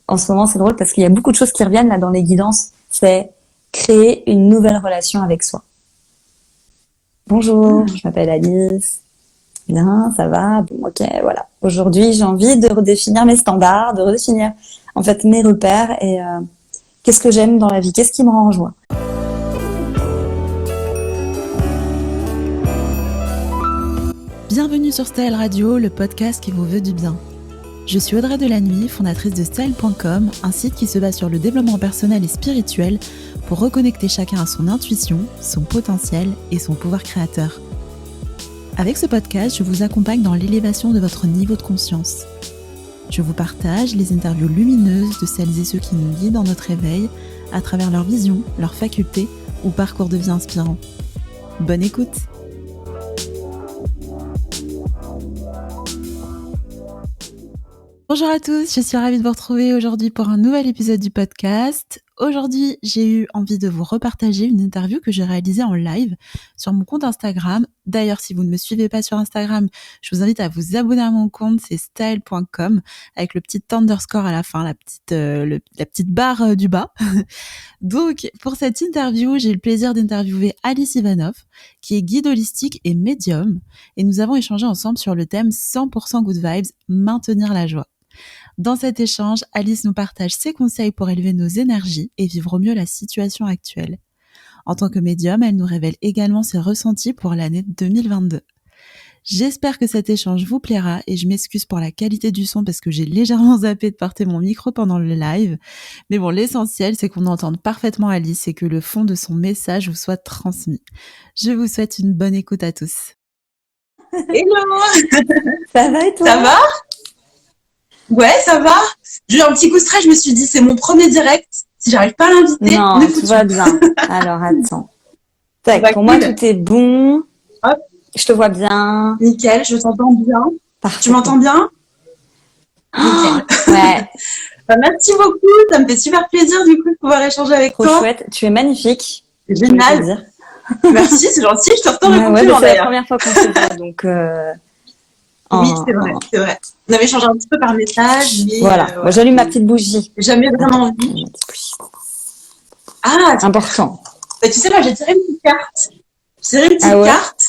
en ce moment, c'est drôle parce qu'il y a beaucoup de choses qui reviennent là dans les guidances. C'est créer une nouvelle relation avec soi. Bonjour, je m'appelle Alice. Bien, ça va. Bon, ok, voilà. Aujourd'hui, j'ai envie de redéfinir mes standards, de redéfinir en fait mes repères et qu'est-ce que j'aime dans la vie, qu'est-ce qui me rend en joie. Bienvenue sur Style Radio, le podcast qui vous veut du bien. Je suis Audrey Delannuy, fondatrice de Style.com, un site qui se base sur le développement personnel et spirituel pour reconnecter chacun à son intuition, son potentiel et son pouvoir créateur. Avec ce podcast, je vous accompagne dans l'élévation de votre niveau de conscience. Je vous partage les interviews lumineuses de celles et ceux qui nous guident dans notre éveil à travers leur vision, leurs facultés ou parcours de vie inspirant. Bonne écoute! Bonjour à tous, je suis ravie de vous retrouver aujourd'hui pour un nouvel épisode du podcast. Aujourd'hui, j'ai eu envie de vous repartager une interview que j'ai réalisée en live sur mon compte Instagram. D'ailleurs, si vous ne me suivez pas sur Instagram, je vous invite à vous abonner à mon compte, c'est style.com, avec le petit underscore à la fin, la petite barre du bas. Donc, pour cette interview, j'ai eu le plaisir d'interviewer Alice Ivanov, qui est guide holistique et médium, et nous avons échangé ensemble sur le thème 100% good vibes, maintenir la joie. Dans cet échange, Alice nous partage ses conseils pour élever nos énergies et vivre au mieux la situation actuelle. En tant que médium, elle nous révèle également ses ressentis pour l'année 2022. J'espère que cet échange vous plaira et je m'excuse pour la qualité du son parce que j'ai légèrement zappé de porter mon micro pendant le live. Mais bon, l'essentiel, c'est qu'on entende parfaitement Alice et que le fond de son message vous soit transmis. Je vous souhaite une bonne écoute à tous. Hello. Ça va et toi? Ça va? Ouais, ça va. J'ai eu un petit coup de stress, je me suis dit, c'est mon premier direct. Si j'arrive pas à l'inviter, Non, on est tout foutu. va bien. Alors, attends. Tac, Bah, pour moi, cool. tout est bon. Hop. Je te vois bien. Nickel, je t'entends bien. Parfait. Tu m'entends bien? Nickel. Ouais, Bah, merci beaucoup, ça me fait super plaisir du coup de pouvoir échanger avec trop toi. chouette. Tu es magnifique. C'est Je voulais te génial. dire. Merci, c'est gentil, je te retourne le Ouais, compliment c'est la d'ailleurs. première fois qu'on se voit, donc Oui, c'est vrai, c'est vrai. On avait échangé un petit peu par message, mais voilà. Moi, j'allume ma petite bougie. j'ai jamais vraiment envie. Ma petite bougie. Ah, Important. bah, tu sais, là, j'ai tiré une petite carte. J'ai tiré une petite Ah ouais? carte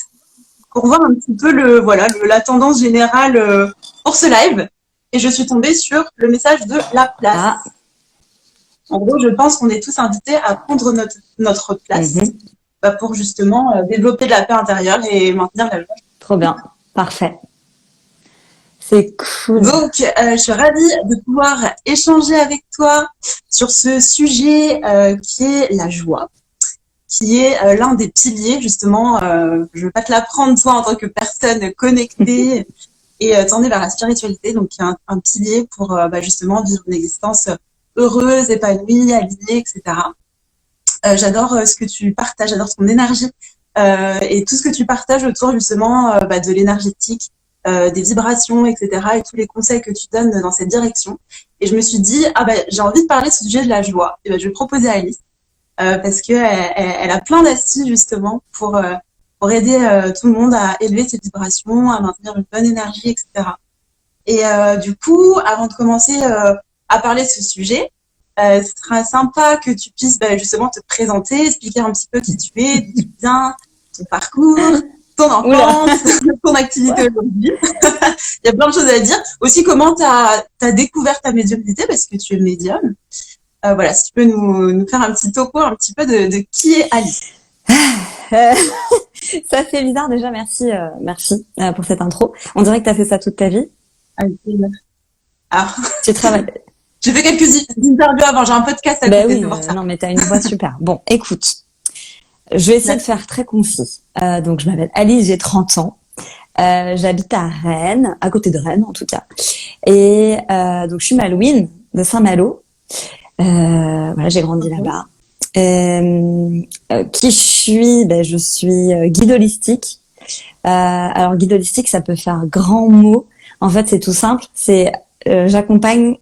pour voir un petit peu la tendance générale pour ce live. Et je suis tombée sur le message de la place. Ah. En gros, je pense qu'on est tous invités à prendre notre place pour justement développer de la paix intérieure et maintenir la joie. Trop bien. Parfait. C'est cool. Donc, je suis ravie de pouvoir échanger avec toi sur ce sujet qui est la joie, qui est l'un des piliers, justement. Je ne vais pas te l'apprendre, toi, en tant que personne connectée et tournée vers la spiritualité. Donc, il y a un pilier pour justement vivre une existence heureuse, épanouie, alignée, etc. J'adore ce que tu partages, j'adore ton énergie et tout ce que tu partages autour, justement, de l'énergétique, des vibrations, etc. et tous les conseils que tu donnes dans cette direction. Et je me suis dit, j'ai envie de parler de ce sujet de la joie. Et je vais proposer à Alice. Parce que elle a plein d'astuces justement pour aider tout le monde à élever ses vibrations, à maintenir une bonne énergie, etc. Et du coup, avant de commencer à parler de ce sujet, ce sera sympa que tu puisses justement te présenter, expliquer un petit peu qui tu es, d'où tu viens, ton parcours, ton enfance, ton activité aujourd'hui. Il y a plein de choses à dire. Aussi, comment tu as découvert ta médiumnité, parce que tu es médium. Voilà, si tu peux nous faire un petit topo, un petit peu de qui est Alice. Ça fait bizarre déjà, merci pour cette intro. On dirait que tu as fait ça toute ta vie. Ah. Tu travailles. J'ai fait quelques interviews avant, j'ai un podcast à côté de ça. Non, mais tu as une voix super. Bon, écoute, je vais essayer de faire très concis. Donc, je m'appelle Alice, j'ai 30 ans. J'habite à Rennes, à côté de Rennes en tout cas. Et donc, je suis Malouine de Saint-Malo. Voilà, j'ai grandi là-bas. Qui je suis? Je suis guide holistique. Alors, guide holistique, ça peut faire grand mot. En fait, c'est tout simple. C'est j'accompagne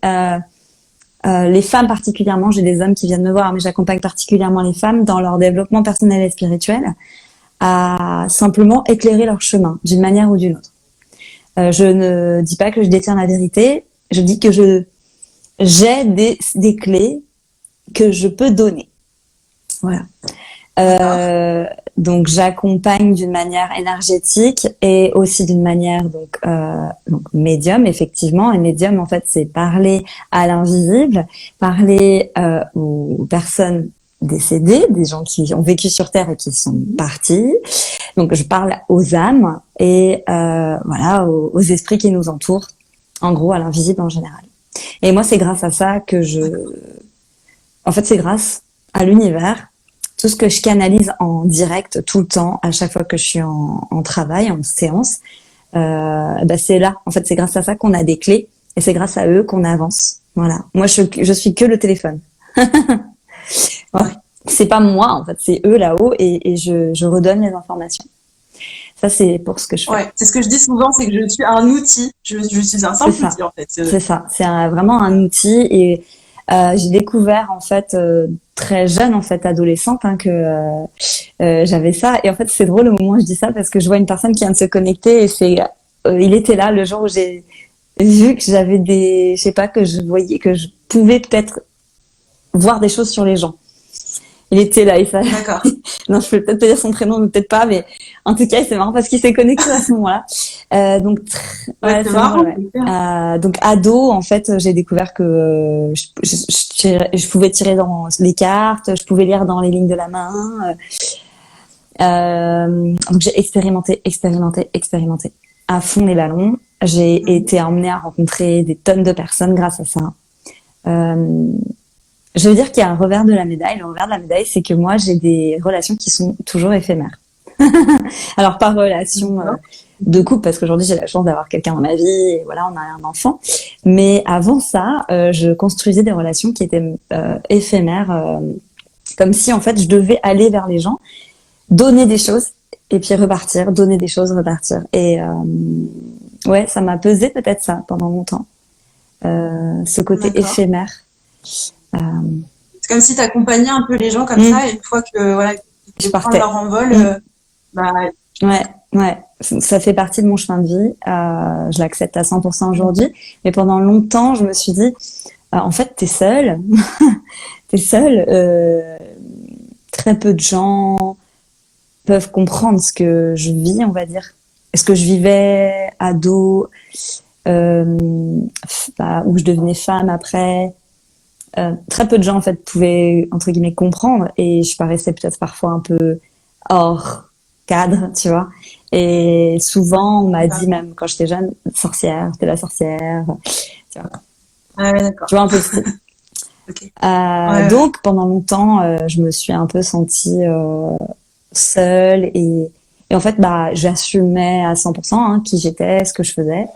les femmes particulièrement. J'ai des hommes qui viennent me voir, mais j'accompagne particulièrement les femmes dans leur développement personnel et spirituel à simplement éclairer leur chemin d'une manière ou d'une autre. Je ne dis pas que je détiens la vérité. Je dis que j'ai des clés que je peux donner. Voilà. Donc j'accompagne d'une manière énergétique et aussi d'une manière donc médium effectivement. Et médium en fait c'est parler à l'invisible, parler aux personnes décédées, des gens qui ont vécu sur Terre et qui sont partis. Donc je parle aux âmes et voilà aux esprits qui nous entourent. En gros à l'invisible en général. Et moi c'est grâce à ça que en fait c'est grâce à l'univers. Tout ce que je canalise en direct tout le temps, à chaque fois que je suis en travail, en séance, c'est là. En fait, c'est grâce à ça qu'on a des clés et c'est grâce à eux qu'on avance. Voilà. Moi, je suis que le téléphone. Ouais. C'est pas moi, en fait, c'est eux là-haut et je redonne les informations. Ça, c'est pour ce que je fais. Ouais, c'est ce que je dis souvent, c'est que je suis un outil. Je suis un simple outil, en fait. C'est ça. C'est vraiment un outil et j'ai découvert en fait très jeune en fait adolescente que j'avais ça et en fait c'est drôle au moment où je dis ça parce que je vois une personne qui vient de se connecter et il était là le jour où j'ai vu que j'avais je sais pas que je pouvais peut-être voir des choses sur les gens. Il était là et ça. D'accord. Non, je peux peut-être pas dire son prénom, mais peut-être pas, mais en tout cas, c'est marrant parce qu'il s'est connecté à ce moment-là. Donc, ouais, c'est marrant. Donc, ado, en fait, j'ai découvert que je pouvais tirer dans les cartes, je pouvais lire dans les lignes de la main. Donc, j'ai expérimenté à fond les ballons. J'ai été emmenée à rencontrer des tonnes de personnes grâce à ça. Je veux dire qu'il y a un revers de la médaille. Le revers de la médaille, c'est que moi, j'ai des relations qui sont toujours éphémères. Alors, pas relation de couple, parce qu'aujourd'hui, j'ai la chance d'avoir quelqu'un dans ma vie, et voilà, on a un enfant. Mais avant ça, je construisais des relations qui étaient éphémères, comme si, en fait, je devais aller vers les gens, donner des choses, et puis repartir, donner des choses, repartir. Et ouais, ça m'a pesé peut-être ça pendant longtemps. Ce côté éphémère. C'est comme si tu accompagnais un peu les gens comme ça et une fois que voilà, je partais leur envol, ouais, ça fait partie de mon chemin de vie. Je l'accepte à 100% aujourd'hui, mais pendant longtemps, je me suis dit, en fait, t'es seule, très peu de gens peuvent comprendre ce que je vis, on va dire, ce que je vivais ado, où je devenais femme après. Très peu de gens en fait pouvaient entre guillemets comprendre et je paraissais peut-être parfois un peu hors cadre, tu vois. Et souvent on m'a dit même quand j'étais jeune, sorcière, t'es la sorcière, tu vois. Ah ouais, d'accord. Tu vois un peu le style. Okay. Donc pendant longtemps, je me suis un peu sentie seule et en fait j'assumais à 100% qui j'étais, ce que je faisais.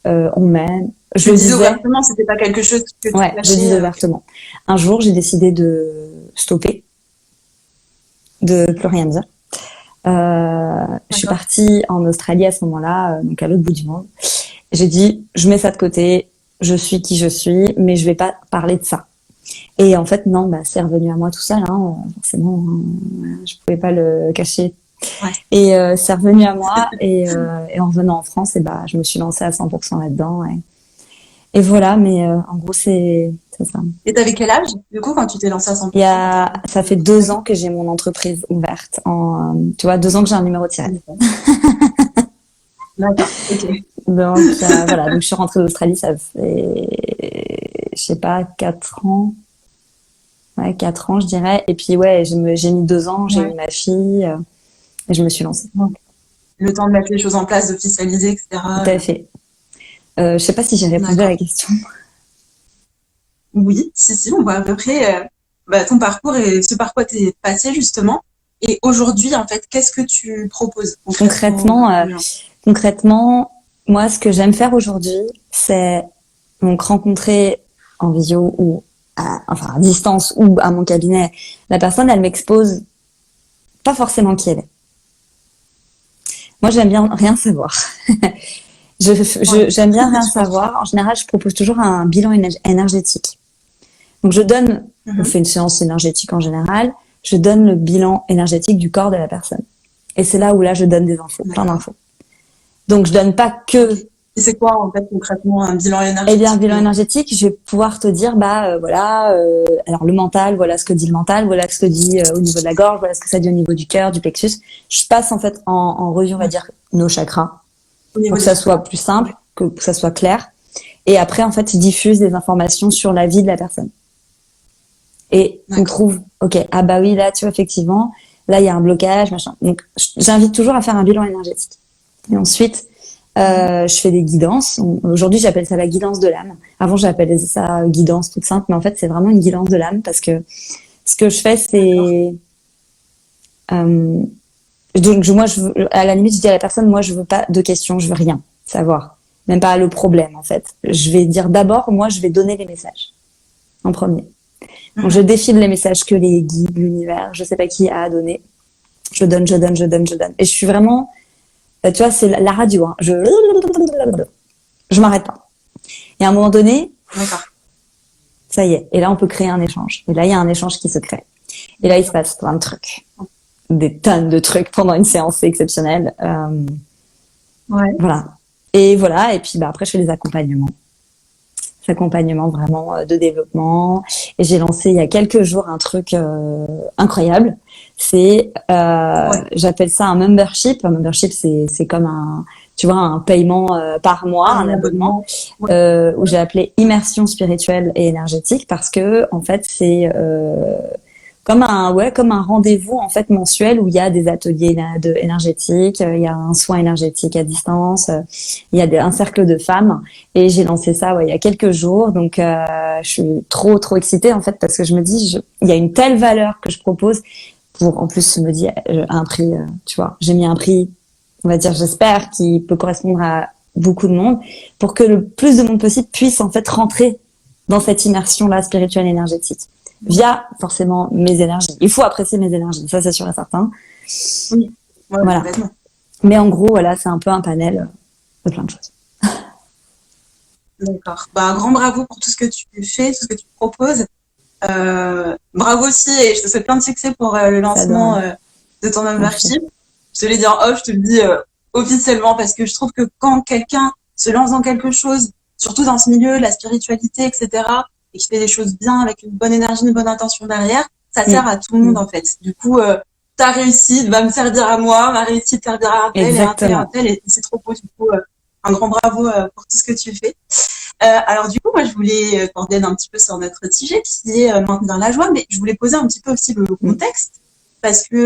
On m'aime. Je le disais ouvertement, c'était pas quelque chose que tu cachais. Je disais ouvertement. Un jour, j'ai décidé de stopper, de plus rien dire. Je suis partie en Australie à ce moment-là, donc à l'autre bout du monde. J'ai dit, je mets ça de côté, je suis qui je suis, mais je vais pas parler de ça. Et en fait, non, c'est revenu à moi tout seul, forcément, je pouvais pas le cacher. Ouais. Et c'est revenu à moi et en revenant en France, je me suis lancée à 100% là-dedans. Et voilà, mais en gros, c'est ça. Et t'avais quel âge, du coup, quand tu t'es lancée à 100%? Ça fait 2 ans que j'ai mon entreprise ouverte. Tu vois, 2 ans que j'ai un numéro de tirette. D'accord, ok. Donc, voilà, donc je suis rentrée d'Australie, ça fait, je sais pas, 4 ans. Ouais, 4 ans, je dirais. Et puis, ouais, j'ai mis 2 ans, j'ai eu ma fille, et je me suis lancée. Le temps de mettre les choses en place, d'officialiser, etc. Tout à fait. Je sais pas si j'ai répondu à la question. Oui, si, on voit à peu près ton parcours et ce par quoi tu es passé justement. Et aujourd'hui, en fait, qu'est-ce que tu proposes Concrètement, moi, ce que j'aime faire aujourd'hui, c'est donc rencontrer en visio ou à distance ou à mon cabinet. La personne, elle m'expose pas forcément qui elle est. Moi, j'aime bien rien savoir. J'aime bien rien savoir. En général, je propose toujours un bilan énergétique. Donc, on fait une séance énergétique en général, je donne le bilan énergétique du corps de la personne. Et c'est là où je donne des infos, plein d'infos. Donc, je donne pas que c'est quoi en fait concrètement un bilan Eh énergétique? bien, bilan énergétique, je vais pouvoir te dire, voilà, alors le mental, voilà ce que dit le mental, voilà ce que dit au niveau de la gorge, voilà ce que ça dit au niveau du cœur, du plexus. Je passe en fait en revue, on va dire, nos chakras Au niveau pour que des ça chakras. soit plus simple, que ça soit clair. Et après, en fait, je diffuse des informations sur la vie de la personne. Et on trouve, ok, ah bah oui, là, tu vois, effectivement, là, il y a un blocage, machin. Donc, j'invite toujours à faire un bilan énergétique. Et ensuite, je fais des guidances. Aujourd'hui, j'appelle ça la guidance de l'âme. Avant, j'appelais ça guidance toute simple, mais en fait, c'est vraiment une guidance de l'âme parce que ce que je fais, c'est donc moi, à la limite, je dis à la personne, moi, je veux pas de questions, je veux rien savoir, même pas le problème en fait. Je vais dire d'abord, moi, je vais donner les messages en premier. Donc, je défile les messages que les guides, l'univers, je sais pas qui a à donner. Je donne. Et je suis vraiment, tu vois, c'est la radio. Hein. Je m'arrête pas. Et à un moment donné, ça y est. Et là, on peut créer un échange. Et là, il y a un échange qui se crée. Et là, il se passe plein de trucs. Des tonnes de trucs pendant une séance exceptionnelle. Voilà. Et voilà. Et puis, après, je fais des accompagnements. Accompagnement vraiment de développement. Et j'ai lancé il y a quelques jours un truc incroyable. C'est, j'appelle ça un membership. Un membership, c'est comme tu vois, un paiement par mois, un abonnement, où j'ai appelé immersion spirituelle et énergétique parce que en fait c'est comme un rendez-vous en fait mensuel où il y a des ateliers énergétiques, il y a un soin énergétique à distance, il y a un cercle de femmes et j'ai lancé ça il y a quelques jours. Donc je suis trop excitée en fait parce que je me dis il y a une telle valeur que je propose pour en plus je me dis un prix, tu vois, j'ai mis un prix, on va dire, j'espère, qui peut correspondre à beaucoup de monde pour que le plus de monde possible puisse en fait rentrer dans cette immersion là spirituelle et énergétique via forcément mes énergies. Il faut apprécier mes énergies, ça c'est sûr et certain. Oui. Voilà. Mais en gros, voilà, c'est un peu un panel de plein de choses. D'accord. Un grand bravo pour tout ce que tu fais, tout ce que tu proposes. Bravo aussi et je te souhaite plein de succès pour le lancement de ton membership. Je te l'ai dit en off, je te le dis officiellement parce que je trouve que quand quelqu'un se lance dans quelque chose, surtout dans ce milieu, la spiritualité, etc., et qui fait des choses bien avec une bonne énergie, une bonne intention derrière, ça sert à tout le monde en fait. Du coup, ta réussite va me servir à moi, ma réussite servira à un tel et un tel et c'est trop beau. Du coup, un grand bravo pour tout ce que tu fais. Alors du coup, moi je voulais qu'on revienne un petit peu sur notre sujet qui est maintenir la joie, mais je voulais poser un petit peu aussi le contexte parce que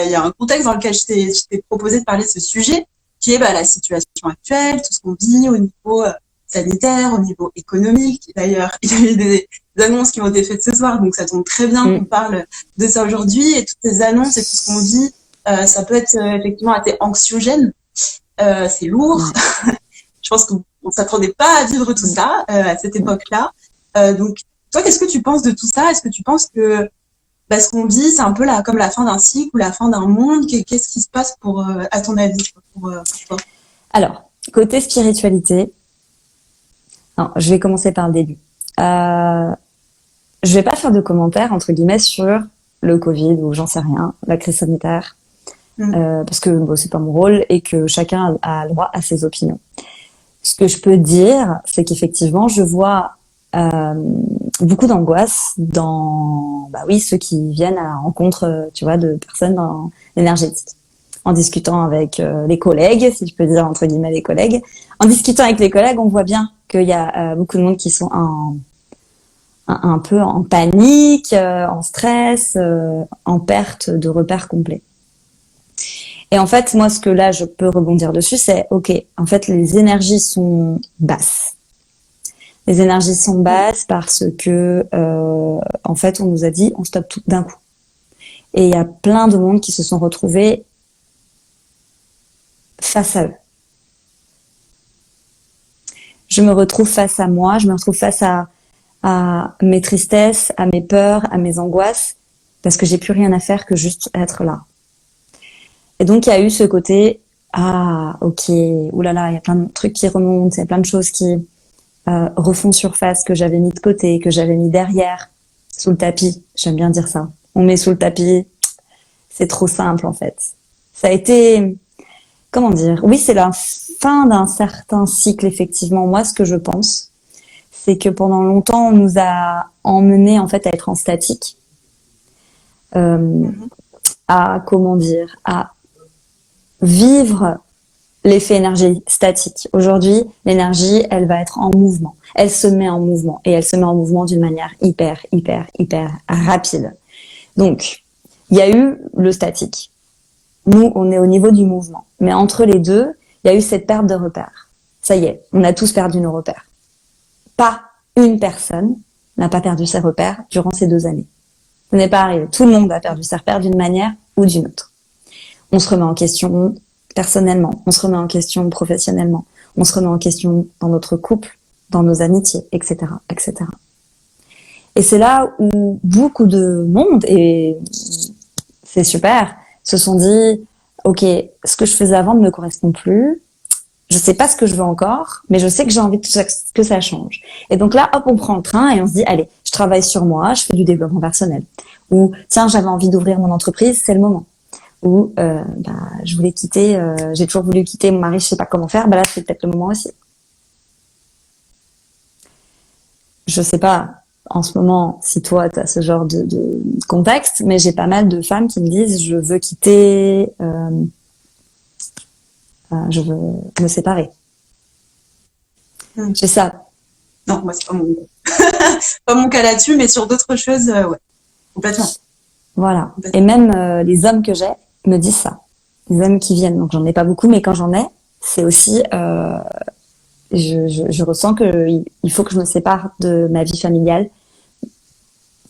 il y a un contexte dans lequel je t'ai proposé de parler de ce sujet qui est la situation actuelle, tout ce qu'on vit au niveau sanitaire, au niveau économique. D'ailleurs, il y a eu des annonces qui ont été faites ce soir, donc ça tombe très bien qu'on parle de ça aujourd'hui. Et toutes ces annonces et tout ce qu'on vit, ça peut être effectivement assez anxiogène. C'est lourd. Je pense qu'on s'attendait pas à vivre tout ça à cette époque-là. Donc, toi, qu'est-ce que tu penses de tout ça? Est-ce que tu penses que ce qu'on vit, c'est un peu comme la fin d'un cycle ou la fin d'un monde? Qu'est-ce qui se passe à ton avis, pour toi? Alors, côté spiritualité, non, je vais commencer par le début. Je vais pas faire de commentaires entre guillemets sur le Covid ou j'en sais rien, la crise sanitaire, parce que c'est pas mon rôle et que chacun a le droit à ses opinions. Ce que je peux dire, c'est qu'effectivement, je vois beaucoup d'angoisse dans, ceux qui viennent à la rencontre, tu vois, de personnes dans l'énergétique. En discutant avec les collègues, si je peux dire entre guillemets les collègues, en discutant avec les collègues, on voit bien qu'il y a beaucoup de monde qui sont un peu en panique, en stress, en perte de repères complets. Et en fait, moi, ce que là, je peux rebondir dessus, c'est, ok, en fait, les énergies sont basses. Les énergies sont basses parce que, en fait, on nous a dit, on stoppe tout d'un coup. Et il y a plein de monde qui se sont retrouvés face à eux. Je me retrouve face à moi, je me retrouve face à mes tristesses, à mes peurs, à mes angoisses, parce que j'ai plus rien à faire que juste être là. Et donc, il y a eu ce côté, ok, oulala, il y a plein de trucs qui remontent, il y a plein de choses qui refont surface, que j'avais mis de côté, que j'avais mis derrière, sous le tapis. J'aime bien dire ça. On met sous le tapis, c'est trop simple en fait. Ça a été comment dire? Oui, c'est la fin d'un certain cycle, effectivement. Moi, ce que je pense, c'est que pendant longtemps, on nous a emmenés, en fait, à être en statique. À, comment dire, à vivre l'effet énergie statique. Aujourd'hui, l'énergie, elle va être en mouvement. Elle se met en mouvement. Et elle se met en mouvement d'une manière hyper rapide. Donc, il y a eu le statique. Nous, on est au niveau du mouvement. Mais entre les deux, il y a eu cette perte de repères. Ça y est, on a tous perdu nos repères. Pas une personne n'a pas perdu ses repères durant ces 2 années. Ce n'est pas arrivé. Tout le monde a perdu ses repères d'une manière ou d'une autre. On se remet en question personnellement, on se remet en question professionnellement, on se remet en question dans notre couple, dans nos amitiés, etc., etc. Et c'est là où beaucoup de monde, et c'est super, se sont dit, ok, ce que je faisais avant ne me correspond plus, je sais pas ce que je veux encore, mais je sais que j'ai envie que ça change. Et donc là, hop, on prend le train et on se dit, allez, je travaille sur moi, je fais du développement personnel. Ou, tiens, j'avais envie d'ouvrir mon entreprise, c'est le moment. Ou, je voulais quitter, j'ai toujours voulu quitter mon mari, je sais pas comment faire, là, c'est peut-être le moment aussi. Je sais pas, en ce moment, si toi, tu as ce genre de contexte, mais j'ai pas mal de femmes qui me disent, je veux quitter, je veux me séparer. C'est ça. Non, moi, c'est pas mon pas mon cas là-dessus, mais sur d'autres choses, ouais, complètement. Voilà. Complètement. Et même les hommes que j'ai me disent ça. Les hommes qui viennent, donc j'en ai pas beaucoup, mais quand j'en ai, c'est aussi, je ressens que il faut que je me sépare de ma vie familiale.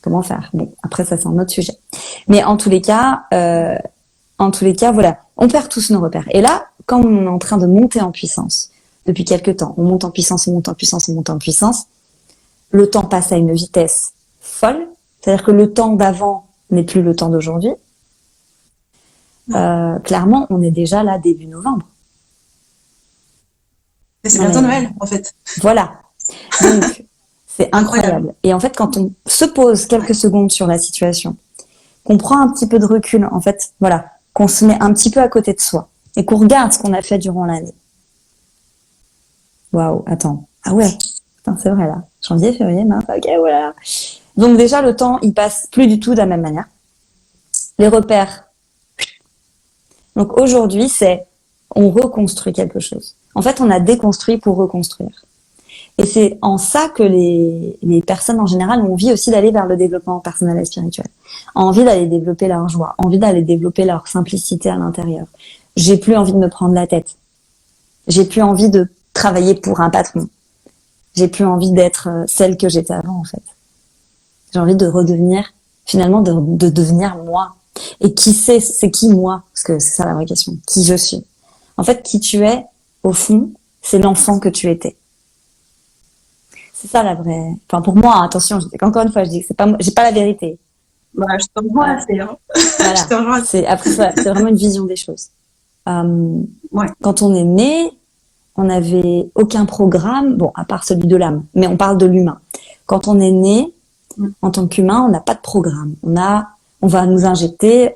Comment faire? Bon, après ça c'est un autre sujet. Mais en tous les cas, voilà, on perd tous nos repères. Et là, quand on est en train de monter en puissance depuis quelques temps, on monte en puissance, on monte en puissance, on monte en puissance. Le temps passe à une vitesse folle. C'est-à-dire que le temps d'avant n'est plus le temps d'aujourd'hui. Clairement, on est déjà là début novembre. Et c'est bientôt Noël, en fait. Voilà. Donc, c'est incroyable. Et en fait, quand on se pose quelques secondes sur la situation, qu'on prend un petit peu de recul, en fait, voilà, qu'on se met un petit peu à côté de soi et qu'on regarde ce qu'on a fait durant l'année. Waouh, attends. Ah ouais, putain, c'est vrai là. Janvier, février, mars, ok, voilà. Donc déjà, le temps, il passe plus du tout de la même manière. Les repères. Donc aujourd'hui, on reconstruit quelque chose. En fait, on a déconstruit pour reconstruire. Et c'est en ça que les personnes en général ont envie aussi d'aller vers le développement personnel et spirituel. Ont envie d'aller développer leur joie, envie d'aller développer leur simplicité à l'intérieur. J'ai plus envie de me prendre la tête. J'ai plus envie de travailler pour un patron. J'ai plus envie d'être celle que j'étais avant, en fait. J'ai envie de redevenir, finalement, de devenir moi. Et c'est qui moi? Parce que c'est ça la vraie question. Qui je suis? En fait, qui tu es, au fond, c'est l'enfant que tu étais. C'est ça la vraie. Enfin, pour moi, attention, encore une fois, je dis que c'est pas, j'ai pas la vérité. Voilà, je te rejoins assez, hein. Voilà. Je te rejoins. Après, c'est vraiment une vision des choses. Ouais. Quand on est né, on n'avait aucun programme, bon, à part celui de l'âme, mais on parle de l'humain. Quand on est né, en tant qu'humain, on n'a pas de programme. On va nous injecter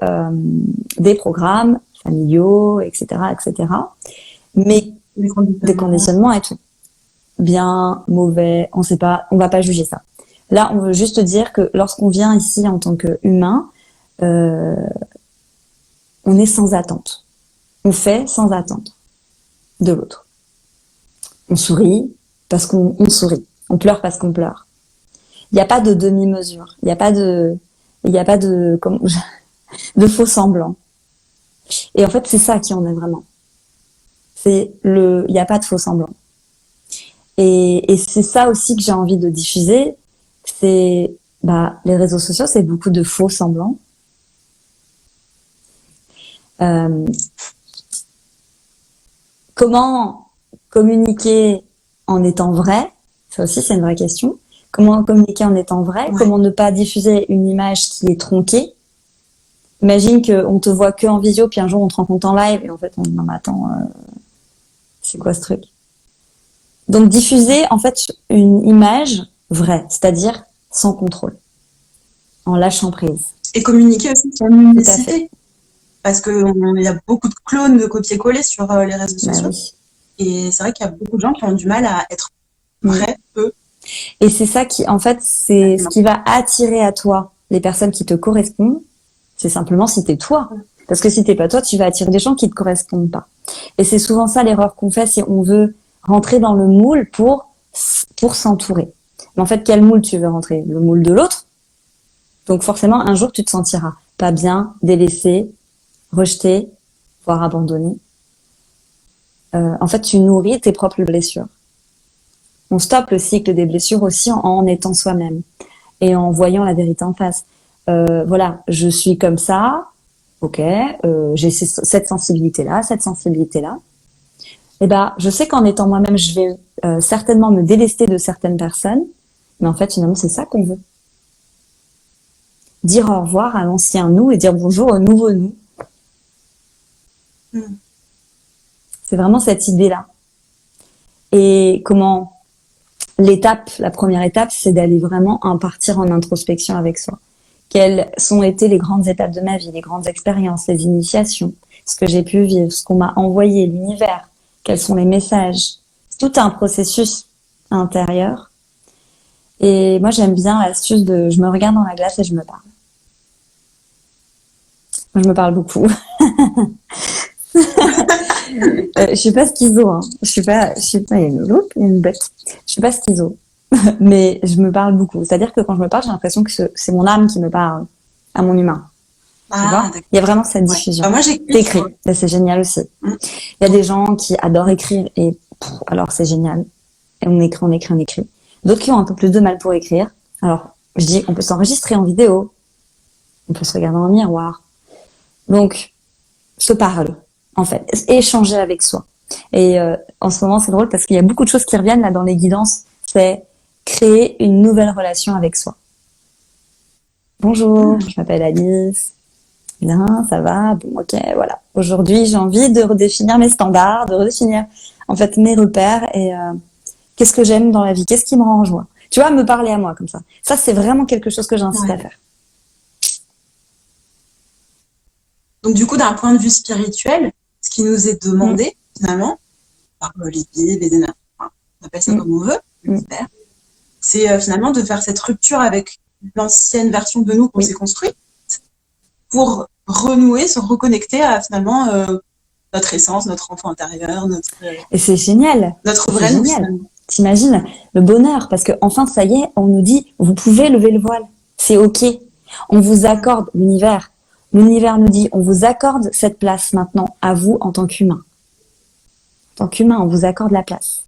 des programmes familiaux, etc., etc. Mais des conditionnements et tout. Bien, mauvais, on sait pas, on va pas juger ça. Là, on veut juste dire que lorsqu'on vient ici en tant qu'humain, on est sans attente. On fait sans attendre de l'autre. On sourit parce qu'on sourit. On pleure parce qu'on pleure. Il n'y a pas de demi-mesure. Il n'y a pas de faux semblants. Et en fait, c'est ça qui en est vraiment. Il n'y a pas de faux semblants. Et c'est ça aussi que j'ai envie de diffuser. C'est, les réseaux sociaux, c'est beaucoup de faux semblants. Comment communiquer en étant vrai? Ça aussi, c'est une vraie question. Comment communiquer en étant vrai? Ouais. Comment ne pas diffuser une image qui est tronquée? Imagine qu'on te voit que en visio, puis un jour on te rencontre en live, et en fait, non, mais attends, c'est quoi ce truc? Donc, diffuser, en fait, une image vraie, c'est-à-dire sans contrôle, en lâchant prise. Et communiquer aussi sur l'unicité. parce qu'il y a beaucoup de clones de copier-coller sur les réseaux Bah sociaux. oui. Et c'est vrai qu'il y a beaucoup de gens qui ont du mal à être Mm. vrais, eux. Et c'est ça qui, en fait, c'est ce qui va attirer à toi les personnes qui te correspondent. C'est simplement si t'es toi. Parce que si t'es pas toi, tu vas attirer des gens qui te correspondent pas. Et c'est souvent ça l'erreur qu'on fait, c'est on veut rentrer dans le moule pour s'entourer. Mais en fait, quel moule tu veux rentrer? Le moule de l'autre. Donc forcément, un jour, tu te sentiras pas bien, délaissé, rejeté, voire abandonné. En fait, tu nourris tes propres blessures. On stoppe le cycle des blessures aussi en étant soi-même et en voyant la vérité en face. Voilà, je suis comme ça, ok, j'ai cette sensibilité-là, cette sensibilité-là. Et ben, je sais qu'en étant moi-même, je vais certainement me délester de certaines personnes, mais en fait, finalement, c'est ça qu'on veut. Dire au revoir à l'ancien nous et dire bonjour au nouveau nous. Mm. C'est vraiment cette idée-là. Et comment la première étape, c'est d'aller vraiment partir en introspection avec soi. Quelles ont été les grandes étapes de ma vie, les grandes expériences, les initiations, ce que j'ai pu vivre, ce qu'on m'a envoyé, l'univers, quels sont les messages. C'est tout un processus intérieur. Et moi, j'aime bien l'astuce de je me regarde dans la glace et je me parle. Moi, je me parle beaucoup. Je suis pas schizo, hein. Je suis pas, il y a une bête. Je suis pas schizo. Mais je me parle beaucoup. C'est-à-dire que quand je me parle, j'ai l'impression que c'est mon âme qui me parle à mon humain. Tu vois? D'accord. Il y a vraiment cette diffusion. Moi, j'écris. T'écris. Et c'est génial aussi. Mm. Il y a des gens qui adorent écrire et alors c'est génial. Et on écrit. D'autres qui ont un peu plus de mal pour écrire. Alors, je dis, on peut s'enregistrer en vidéo. On peut se regarder dans le miroir. Donc, se parle, en fait. Échanger avec soi. Et en ce moment, c'est drôle parce qu'il y a beaucoup de choses qui reviennent là dans les guidances. C'est créer une nouvelle relation avec soi. Bonjour, je m'appelle Alice. Bien, ça va, bon, ok, voilà. Aujourd'hui, j'ai envie de redéfinir mes standards, de redéfinir, en fait, mes repères et qu'est-ce que j'aime dans la vie, qu'est-ce qui me rend en joie. Tu vois, me parler à moi comme ça. Ça, c'est vraiment quelque chose que j'incite à faire. Donc, du coup, d'un point de vue spirituel, ce qui nous est demandé, finalement, par les guides, les énergies, enfin, on appelle ça comme on veut, l'univers, c'est finalement de faire cette rupture avec l'ancienne version de nous qu'on s'est construite pour renouer, se reconnecter à finalement notre essence, notre enfant intérieur, et c'est génial. Notre vrai nous. T'imagines le bonheur parce que enfin ça y est, on nous dit vous pouvez lever le voile, c'est ok. On vous accorde l'univers. L'univers nous dit on vous accorde cette place maintenant à vous en tant qu'humain. En tant qu'humain, on vous accorde la place.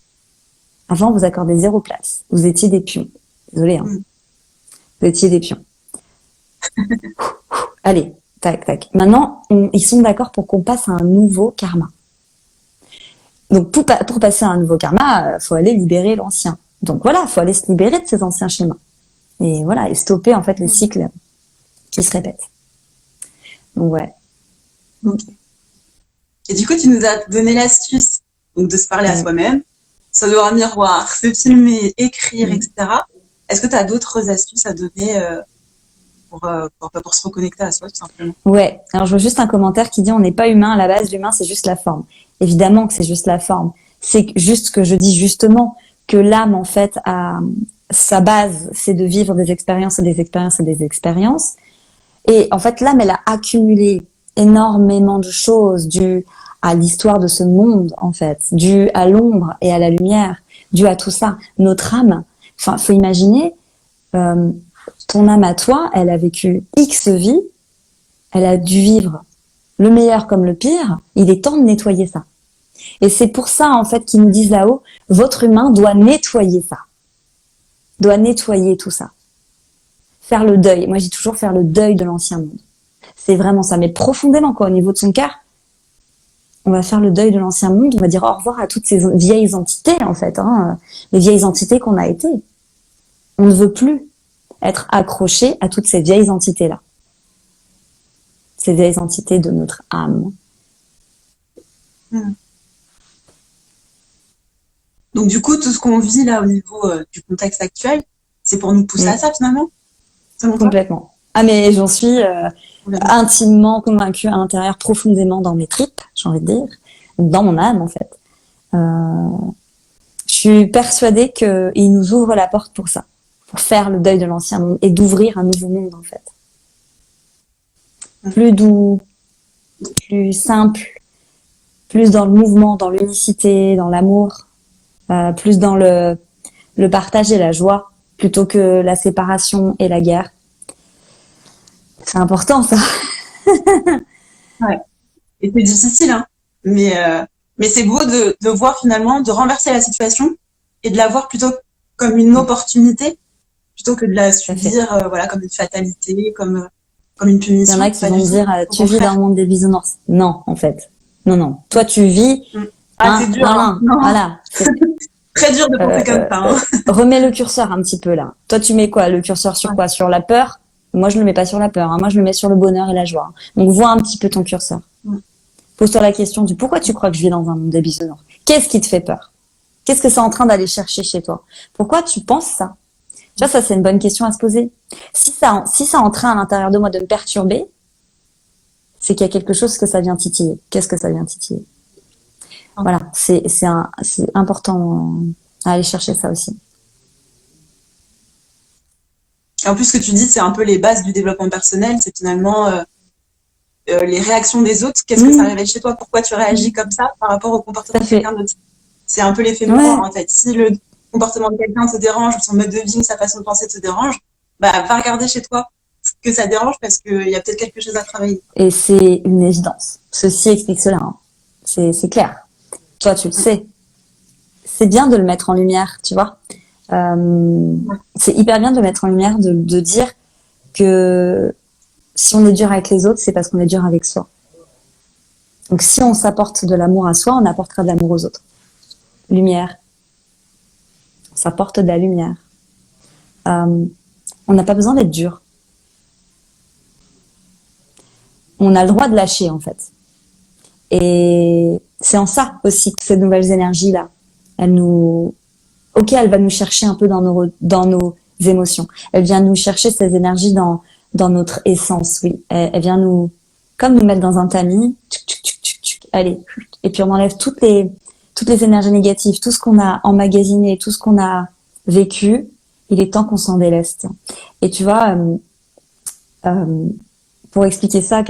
Avant, on vous accordait 0 place. Vous étiez des pions. Désolée, hein. Vous étiez des pions. Allez, tac, tac. Maintenant, ils sont d'accord pour qu'on passe à un nouveau karma. Donc, pour passer à un nouveau karma, faut aller libérer l'ancien. Donc voilà, faut aller se libérer de ces anciens schémas. Et voilà, et stopper, en fait, les cycles qui se répètent. Donc, ouais. Ok. Et du coup, tu nous as donné l'astuce donc de se parler à soi-même, se devant un miroir, se filmer, écrire, etc. Est-ce que tu as d'autres astuces à donner pour se reconnecter à soi, tout simplement? Ouais. Alors, je vois juste un commentaire qui dit on n'est pas humain, à la base, l'humain, c'est juste la forme. Évidemment que c'est juste la forme. C'est juste que je dis justement que l'âme, en fait, sa base, c'est de vivre des expériences et des expériences et des expériences. Et en fait, l'âme, elle a accumulé énormément de choses dues à l'histoire de ce monde, en fait, dues à l'ombre et à la lumière, dues à tout ça. Notre âme, enfin, faut imaginer, ton âme à toi, elle a vécu X vies, elle a dû vivre le meilleur comme le pire, il est temps de nettoyer ça. Et c'est pour ça, en fait, qu'ils nous disent là-haut, votre humain doit nettoyer ça. Doit nettoyer tout ça. Faire le deuil. Moi, je dis toujours faire le deuil de l'ancien monde. C'est vraiment ça. Mais profondément, quoi, au niveau de son cœur, on va faire le deuil de l'ancien monde. On va dire au revoir à toutes ces vieilles entités, en fait, hein, les vieilles entités qu'on a été. On ne veut plus être accroché à toutes ces vieilles entités-là. Ces vieilles entités de notre âme. Donc, du coup, tout ce qu'on vit là au niveau du contexte actuel, c'est pour nous pousser à ça, finalement? Complètement. Ah, mais j'en suis intimement convaincue à l'intérieur, profondément dans mes tripes, j'ai envie de dire, dans mon âme, en fait. Je suis persuadée qu'il nous ouvre la porte pour ça, pour faire le deuil de l'ancien monde et d'ouvrir un nouveau monde, en fait. Plus doux, plus simple, plus dans le mouvement, dans l'unicité, dans l'amour, plus dans le partage et la joie, plutôt que la séparation et la guerre. C'est important, ça. Ouais. Et c'est difficile, hein. Mais c'est beau de voir finalement, de renverser la situation et de la voir plutôt comme une opportunité, plutôt que de la subir, voilà, comme une fatalité, comme une punition. Il y en a qui vont me dire, tu vis dans le monde des bisounours. Non, en fait. Non. Toi, tu vis. Ah, c'est dur. Non. Voilà. Très dur de penser comme ça. Hein. Remets le curseur un petit peu là. Toi, tu mets quoi? Le curseur sur quoi? Sur la peur? Moi, je le mets pas sur la peur. Hein. Moi, je le mets sur le bonheur et la joie. Donc, vois un petit peu ton curseur. Pose-toi la question du pourquoi tu crois que je vis dans un monde des bisounours. Qu'est-ce qui te fait peur? Qu'est-ce que c'est en train d'aller chercher chez toi? Pourquoi tu penses ça? Tu vois, ça, c'est une bonne question à se poser. Si ça est en train à l'intérieur de moi de me perturber, c'est qu'il y a quelque chose que ça vient titiller. Qu'est-ce que ça vient titiller? Voilà, c'est important à aller chercher ça aussi. Et en plus, ce que tu dis, c'est un peu les bases du développement personnel. C'est finalement les réactions des autres. Qu'est-ce que ça révèle chez toi? Pourquoi tu réagis comme ça par rapport au comportement de quelqu'un d'autre? C'est un peu l'effet miroir, en fait. Si le comportement de quelqu'un te dérange, ou son mode de vie, sa façon de penser te dérange, bah, va regarder chez toi ce que ça dérange parce qu'il y a peut-être quelque chose à travailler. Et c'est une évidence. Ceci explique cela. Hein. C'est clair. Toi, tu le sais. C'est bien de le mettre en lumière, tu vois. C'est hyper bien de le mettre en lumière, de dire que si on est dur avec les autres, c'est parce qu'on est dur avec soi. Donc, si on s'apporte de l'amour à soi, on apportera de l'amour aux autres. Lumière. Ça apporte de la lumière. On n'a pas besoin d'être dur. On a le droit de lâcher, en fait. Et c'est en ça aussi que ces nouvelles énergies-là, elle va nous chercher un peu dans nos émotions. Elle vient nous chercher ces énergies dans notre essence, oui. Elle vient nous mettre dans un tamis. Allez. Et puis on enlève toutes les énergies négatives, tout ce qu'on a emmagasiné, tout ce qu'on a vécu. Il est temps qu'on s'en déleste. Et tu vois, pour expliquer ça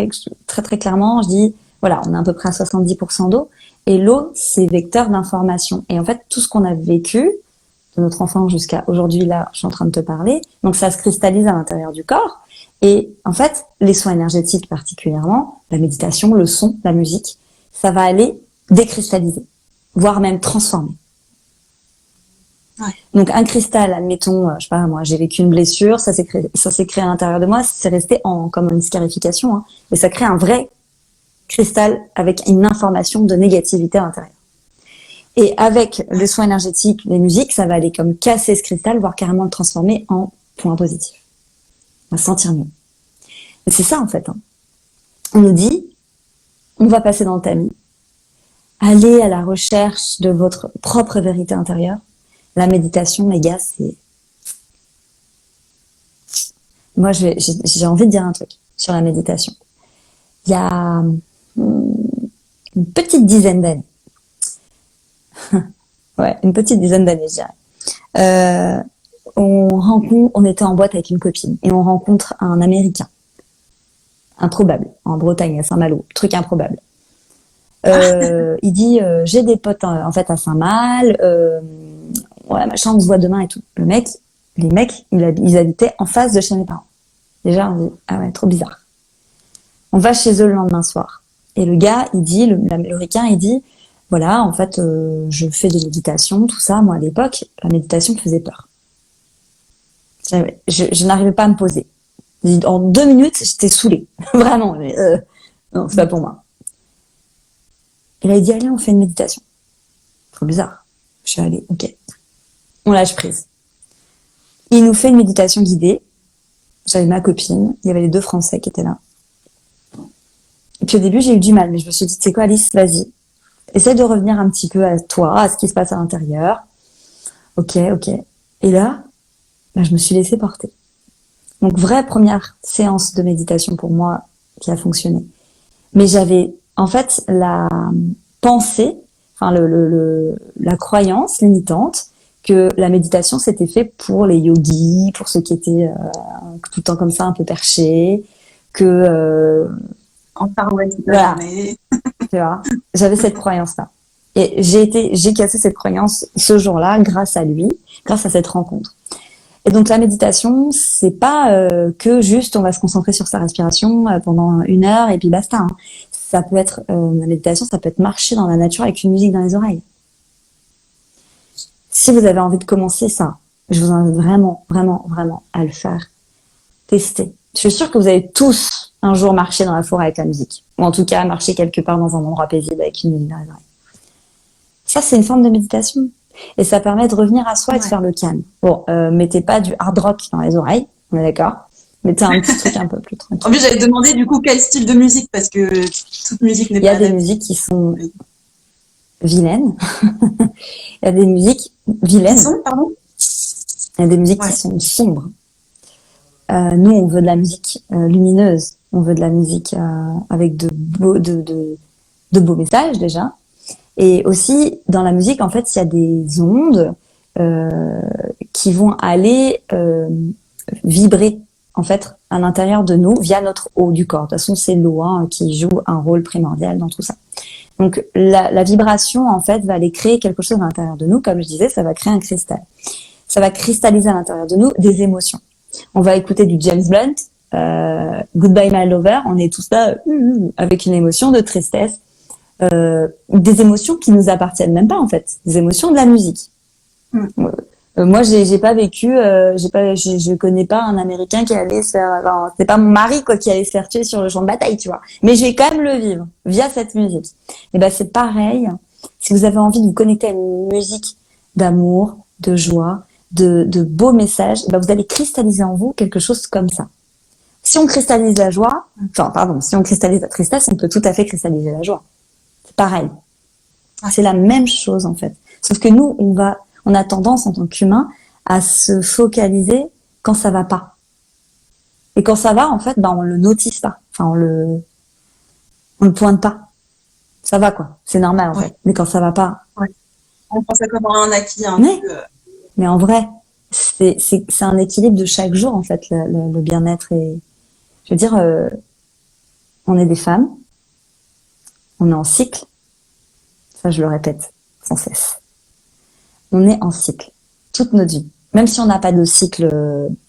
très très clairement, je dis, voilà, on est à peu près à 70% d'eau. Et l'eau, c'est vecteur d'information. Et en fait, tout ce qu'on a vécu, de notre enfance jusqu'à aujourd'hui, là, je suis en train de te parler, donc ça se cristallise à l'intérieur du corps. Et en fait, les soins énergétiques particulièrement, la méditation, le son, la musique, ça va aller décristalliser, voire même transformer. Ouais. Donc un cristal, admettons, je sais pas, moi j'ai vécu une blessure, ça s'est créé à l'intérieur de moi, c'est resté comme une scarification, hein, et ça crée un vrai cristal avec une information de négativité à l'intérieur. Et avec le soin énergétique, les musiques, ça va aller comme casser ce cristal, voire carrément le transformer en point positif. On va se sentir mieux. Et c'est ça en fait. Hein. On nous dit, on va passer dans le tamis, allez à la recherche de votre propre vérité intérieure. La méditation, les gars, c'est... Moi, j'ai envie de dire un truc sur la méditation. Il y a une petite dizaine d'années. Ouais, une petite dizaine d'années, je dirais. On était en boîte avec une copine et on rencontre un Américain. Improbable. En Bretagne, à Saint-Malo. Truc improbable. Il dit, j'ai des potes, en fait, à Saint-Mal, ouais, machin, on se voit demain et tout. Les mecs, ils habitaient en face de chez mes parents. Déjà, on dit, ah ouais, trop bizarre. On va chez eux le lendemain soir. Et le gars, il dit, l'Américain, il dit, voilà, en fait, je fais des méditations, tout ça. Moi, à l'époque, la méditation me faisait peur. Je n'arrivais pas à me poser. En 2 minutes, j'étais saoulée. Vraiment. Non, c'est pas pour moi. Et là, il dit, allez, on fait une méditation. Trop bizarre. Je suis allée, ok. On lâche prise. Il nous fait une méditation guidée. J'avais ma copine. Il y avait les 2 Français qui étaient là. Et puis au début, j'ai eu du mal. Mais je me suis dit, tu sais quoi, Alice, vas-y. Essaye de revenir un petit peu à toi, à ce qui se passe à l'intérieur. Ok. Et là, je me suis laissée porter. Donc, vraie première séance de méditation pour moi qui a fonctionné. Mais j'avais, en fait, la pensée, enfin, la croyance limitante que la méditation, c'était fait pour les yogis, pour ceux qui étaient tout le temps comme ça, un peu perchés, que... En parouette, voilà, tu vois, j'avais cette croyance-là. Et j'ai cassé cette croyance ce jour-là grâce à lui, grâce à cette rencontre. Et donc la méditation, c'est pas que juste on va se concentrer sur sa respiration pendant 1 heure et puis basta. Hein. Ça peut être la méditation, ça peut être marcher dans la nature avec une musique dans les oreilles. Si vous avez envie de commencer ça, je vous invite vraiment, vraiment, vraiment à le faire. Tester. Je suis sûre que vous avez tous un jour marché dans la forêt avec la musique, ou en tout cas marcher quelque part dans un endroit paisible avec une musique dans les oreilles. Ça, c'est une forme de méditation. Et ça permet de revenir à soi et de faire le calme. Bon, mettez pas du hard rock dans les oreilles, on est d'accord. Mettez un petit truc un peu plus tranquille. En plus, j'avais demandé du coup quel style de musique, parce que toute musique n'est Il y pas a des musiques qui sont vilaines. Il y a des musiques vilaines. Qui sont, pardon? Il y a des musiques qui sont sombres. Nous, on veut de la musique lumineuse. On veut de la musique avec de beaux messages déjà. Et aussi, dans la musique, en fait, il y a des ondes qui vont aller vibrer, en fait, à l'intérieur de nous via notre haut du corps. De toute façon, c'est l'eau qui joue un rôle primordial dans tout ça. Donc, la vibration, en fait, va aller créer quelque chose à l'intérieur de nous. Comme je disais, ça va créer un cristal. Ça va cristalliser à l'intérieur de nous des émotions. On va écouter du James Blunt, Goodbye My Lover. On est tous là avec une émotion de tristesse. Des émotions qui nous appartiennent même pas en fait, des émotions de la musique. Moi j'ai pas vécu, je connais pas un Américain qui allait se faire, enfin, c'est pas mon mari quoi qui allait se faire tuer sur le champ de bataille, tu vois. Mais je vais quand même le vivre via cette musique. Et ben c'est pareil. Si vous avez envie de vous connecter à une musique d'amour, de joie, de beaux messages, ben vous allez cristalliser en vous quelque chose comme ça. Si on cristallise la joie, si on cristallise la tristesse, on peut tout à fait cristalliser la joie. Pareil. C'est la même chose, en fait. Sauf que nous, on a tendance, en tant qu'humain, à se focaliser quand ça va pas. Et quand ça va, en fait, on le notice pas. Enfin, on le pointe pas. Ça va, quoi. C'est normal, en fait. Mais quand ça va pas. Ouais. On pense à comme un acquis, mais en vrai, c'est un équilibre de chaque jour, en fait, le bien-être et, je veux dire, on est des femmes. On est en cycle. Ça, je le répète sans cesse. On est en cycle toute notre vie. Même si on n'a pas de cycle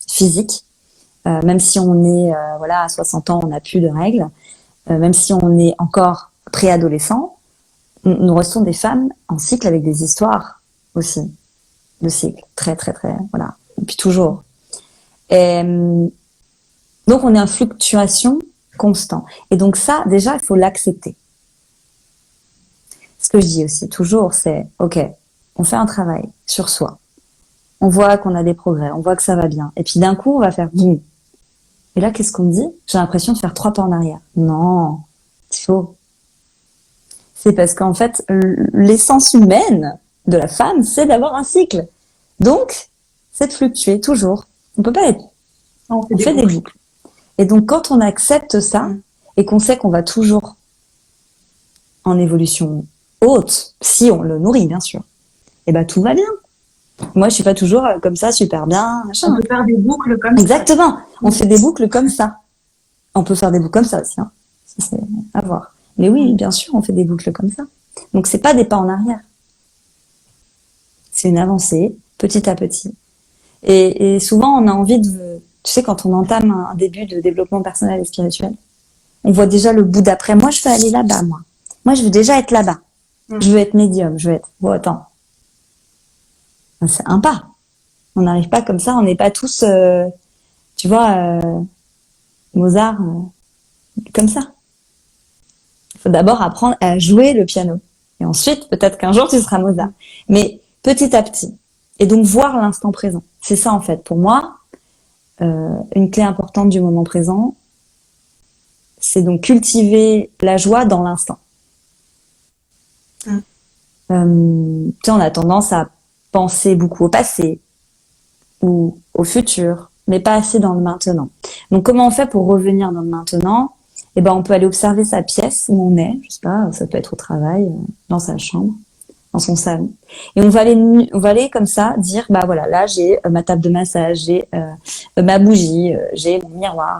physique, même si on est à 60 ans, on n'a plus de règles, même si on est encore préadolescent, nous restons des femmes en cycle avec des histoires aussi de cycle. Très, très, très, voilà. Depuis toujours. Et, donc, on est en fluctuation constante. Et donc ça, déjà, il faut l'accepter. Ce que je dis aussi toujours, c'est ok, on fait un travail sur soi. On voit qu'on a des progrès, on voit que ça va bien. Et puis d'un coup, on va faire boum. Et là, qu'est-ce qu'on me dit? J'ai l'impression de faire 3 pas en arrière. Non, c'est faux. C'est parce qu'en fait, l'essence humaine de la femme, c'est d'avoir un cycle. Donc, c'est de fluctuer toujours. On peut pas être. On fait des boucles. Et donc, quand on accepte ça et qu'on sait qu'on va toujours en évolution haute, si on le nourrit, bien sûr, et ben tout va bien. Moi, je suis pas toujours comme ça, super bien. On peut faire des boucles comme ça. Exactement. On fait des boucles comme ça. On peut faire des boucles comme ça aussi. Hein. Ça, c'est à voir. Mais oui, bien sûr, on fait des boucles comme ça. Donc, c'est pas des pas en arrière. C'est une avancée, petit à petit. Et souvent, on a envie de... Tu sais, quand on entame un début de développement personnel et spirituel, on voit déjà le bout d'après. Moi, je veux aller là-bas, moi. Moi, je veux déjà être là-bas. Je veux être médium, je veux être... Bon, attends. C'est un pas. On n'arrive pas comme ça, on n'est pas tous, tu vois, Mozart, comme ça. Il faut d'abord apprendre à jouer le piano. Et ensuite, peut-être qu'un jour, tu seras Mozart. Mais petit à petit. Et donc, voir l'instant présent. C'est ça, en fait. Pour moi, une clé importante du moment présent, c'est donc cultiver la joie dans l'instant. Tu sais, on a tendance à penser beaucoup au passé ou au futur mais pas assez dans le maintenant. Donc, comment on fait pour revenir dans le maintenant? Eh ben, on peut aller observer sa pièce où on est. Je sais pas, ça peut être au travail, dans sa chambre, dans son salon. Et on va aller comme ça dire, bah voilà, là, j'ai ma table de massage, j'ai ma bougie, j'ai mon miroir.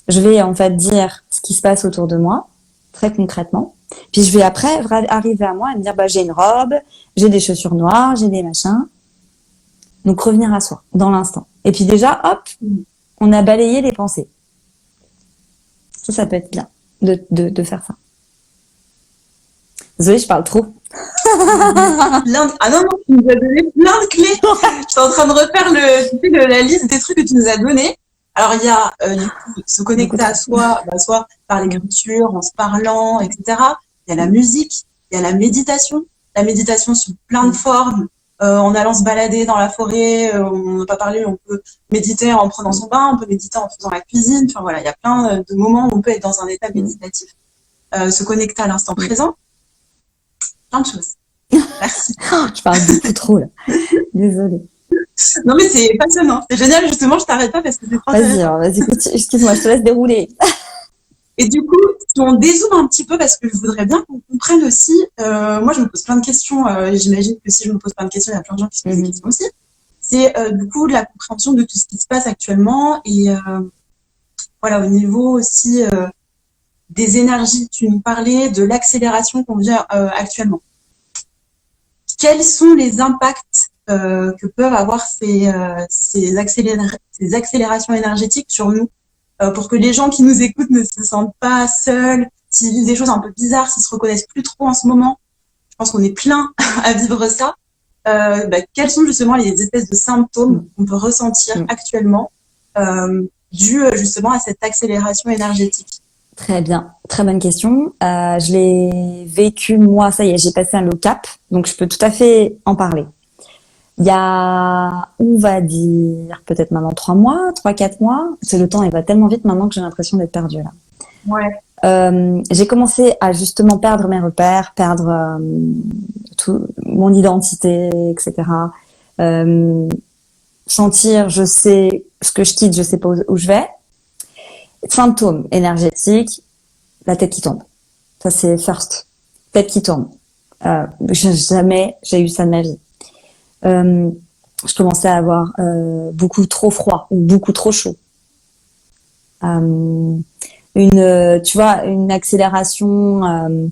Je vais, en fait, dire ce qui se passe autour de moi, très concrètement. Puis, je vais après arriver à moi et me dire, bah, j'ai une robe, j'ai des chaussures noires, j'ai des machins. Donc, revenir à soi, dans l'instant. Et puis déjà, hop, on a balayé les pensées. Ça peut être bien de faire ça. Désolée, je parle trop. Ah non, tu nous as donné plein de clés. Je suis en train de refaire la liste des trucs que tu nous as donnés. Alors, il y a du coup, se connecter à soi, soit par l'écriture, en se parlant, etc. Il y a la musique, il y a la méditation. La méditation sous plein de formes. En allant se balader dans la forêt, on n'a pas parlé, on peut méditer en prenant son bain, on peut méditer en faisant la cuisine. Enfin voilà, il y a plein de moments où on peut être dans un état méditatif. Se connecter à l'instant présent. Plein de choses. Merci. Je parle beaucoup trop là. Désolée. Non mais c'est passionnant, c'est génial justement, je t'arrête pas parce que c'est trop intéressant. Vas-y, excuse-moi, je te laisse dérouler. Et du coup, si on dézoome un petit peu, parce que je voudrais bien qu'on comprenne aussi, moi je me pose plein de questions, j'imagine que si je me pose plein de questions, il y a plein de gens qui se posent des questions aussi. C'est du coup de la compréhension de tout ce qui se passe actuellement et voilà, au niveau aussi des énergies. Tu nous parlais de l'accélération qu'on vit actuellement. Quels sont les impacts que peuvent avoir ces accélérations énergétiques sur nous pour que les gens qui nous écoutent ne se sentent pas seuls, s'ils vivent des choses un peu bizarres, s'ils se reconnaissent plus trop en ce moment. Je pense qu'on est plein à vivre ça. Quels sont justement les espèces de symptômes qu'on peut ressentir actuellement dus justement à cette accélération énergétique? Très bien, très bonne question. Je l'ai vécu moi, ça y est, j'ai passé un low cap, donc je peux tout à fait en parler. Il y a, on va dire, peut-être maintenant 3-4 mois. C'est le temps, il va tellement vite maintenant que j'ai l'impression d'être perdue là. Ouais. J'ai commencé à justement perdre mes repères, perdre tout mon identité, etc. Sentir, je sais ce que je quitte, je sais pas où je vais. Symptômes énergétiques, la tête qui tombe. Ça c'est first. Tête qui tombe. Jamais j'ai eu ça de ma vie. Je commençais à avoir beaucoup trop froid ou beaucoup trop chaud. Tu vois, une accélération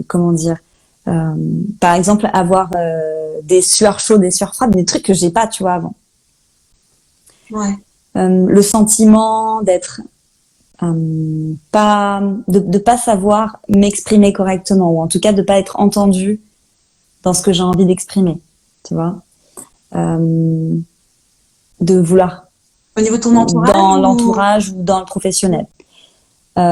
comment dire, par exemple, avoir des sueurs chaudes, des sueurs froides, des trucs que j'ai pas, tu vois, avant. Ouais. Le sentiment d'être de pas savoir m'exprimer correctement, ou en tout cas de pas être entendue dans ce que j'ai envie d'exprimer, tu vois, de vouloir Au niveau de ton entourage dans l'entourage ou dans le professionnel. Il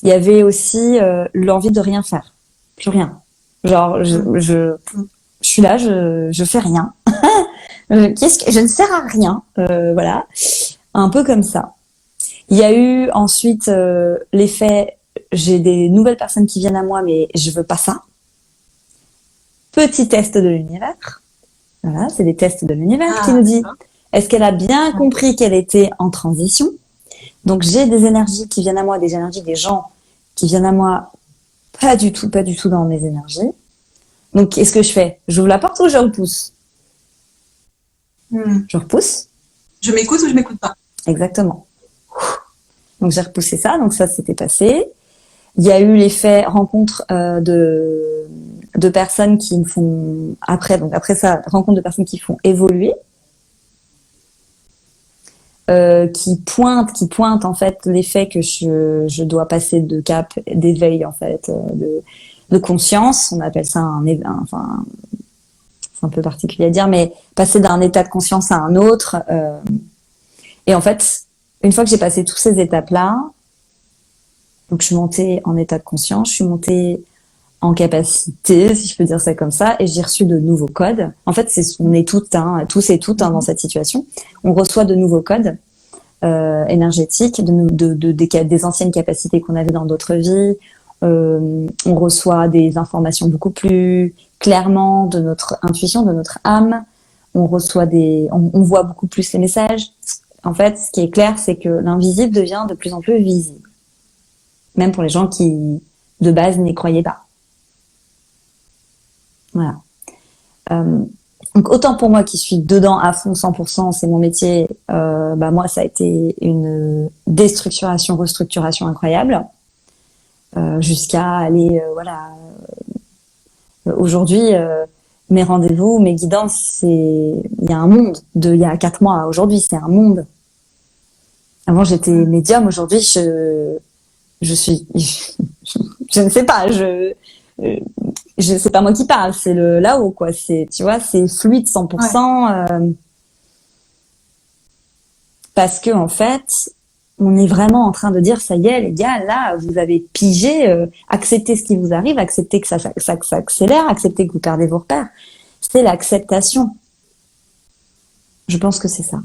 y avait aussi l'envie de rien faire, plus rien. Genre je suis là, je fais rien. Je ne sers à rien, voilà, un peu comme ça. Il y a eu ensuite l'effet, j'ai des nouvelles personnes qui viennent à moi, mais je veux pas ça. Petit test de l'univers. Voilà, c'est des tests de l'univers qui nous dit est-ce qu'elle a bien compris qu'elle était en transition. Donc j'ai des énergies qui viennent à moi, des énergies des gens qui viennent à moi, pas du tout dans mes énergies. Donc qu'est-ce que je fais? J'ouvre la porte ou je repousse? Je repousse. Je m'écoute ou je m'écoute pas? Exactement. Donc j'ai repoussé ça, donc ça s'était passé. Il y a eu l'effet rencontre de personnes qui me font après ça, rencontre de personnes qui font évoluer, qui pointent en fait l'effet que je dois passer de cap d'éveil en fait, de conscience. On appelle ça enfin c'est un peu particulier à dire, mais passer d'un état de conscience à un autre. Et en fait, une fois que j'ai passé toutes ces étapes-là, donc je suis montée en état de conscience, je suis montée en capacité, si je peux dire ça comme ça, et j'ai reçu de nouveaux codes. En fait, on est toutes, tous et toutes dans cette situation. On reçoit de nouveaux codes énergétiques, des anciennes capacités qu'on avait dans d'autres vies. On reçoit des informations beaucoup plus clairement de notre intuition, de notre âme. on reçoit on voit beaucoup plus les messages. En fait, ce qui est clair, c'est que l'invisible devient de plus en plus visible. Même pour les gens qui, de base, n'y croyaient pas. Voilà. Donc, autant pour moi qui suis dedans à fond, 100%, c'est mon métier, moi, ça a été une déstructuration, restructuration incroyable, jusqu'à aller, aujourd'hui, mes rendez-vous, mes guidances, il y a un monde il y a 4 mois à aujourd'hui, c'est un monde. Avant, j'étais médium, aujourd'hui, je suis, je ne sais pas, c'est pas moi qui parle, c'est le là-haut, quoi. C'est, tu vois, c'est fluide 100%, parce que, en fait, on est vraiment en train de dire, ça y est, les gars, là, vous avez pigé, acceptez ce qui vous arrive, acceptez que ça accélère, acceptez que vous perdez vos repères. C'est l'acceptation. Je pense que c'est ça.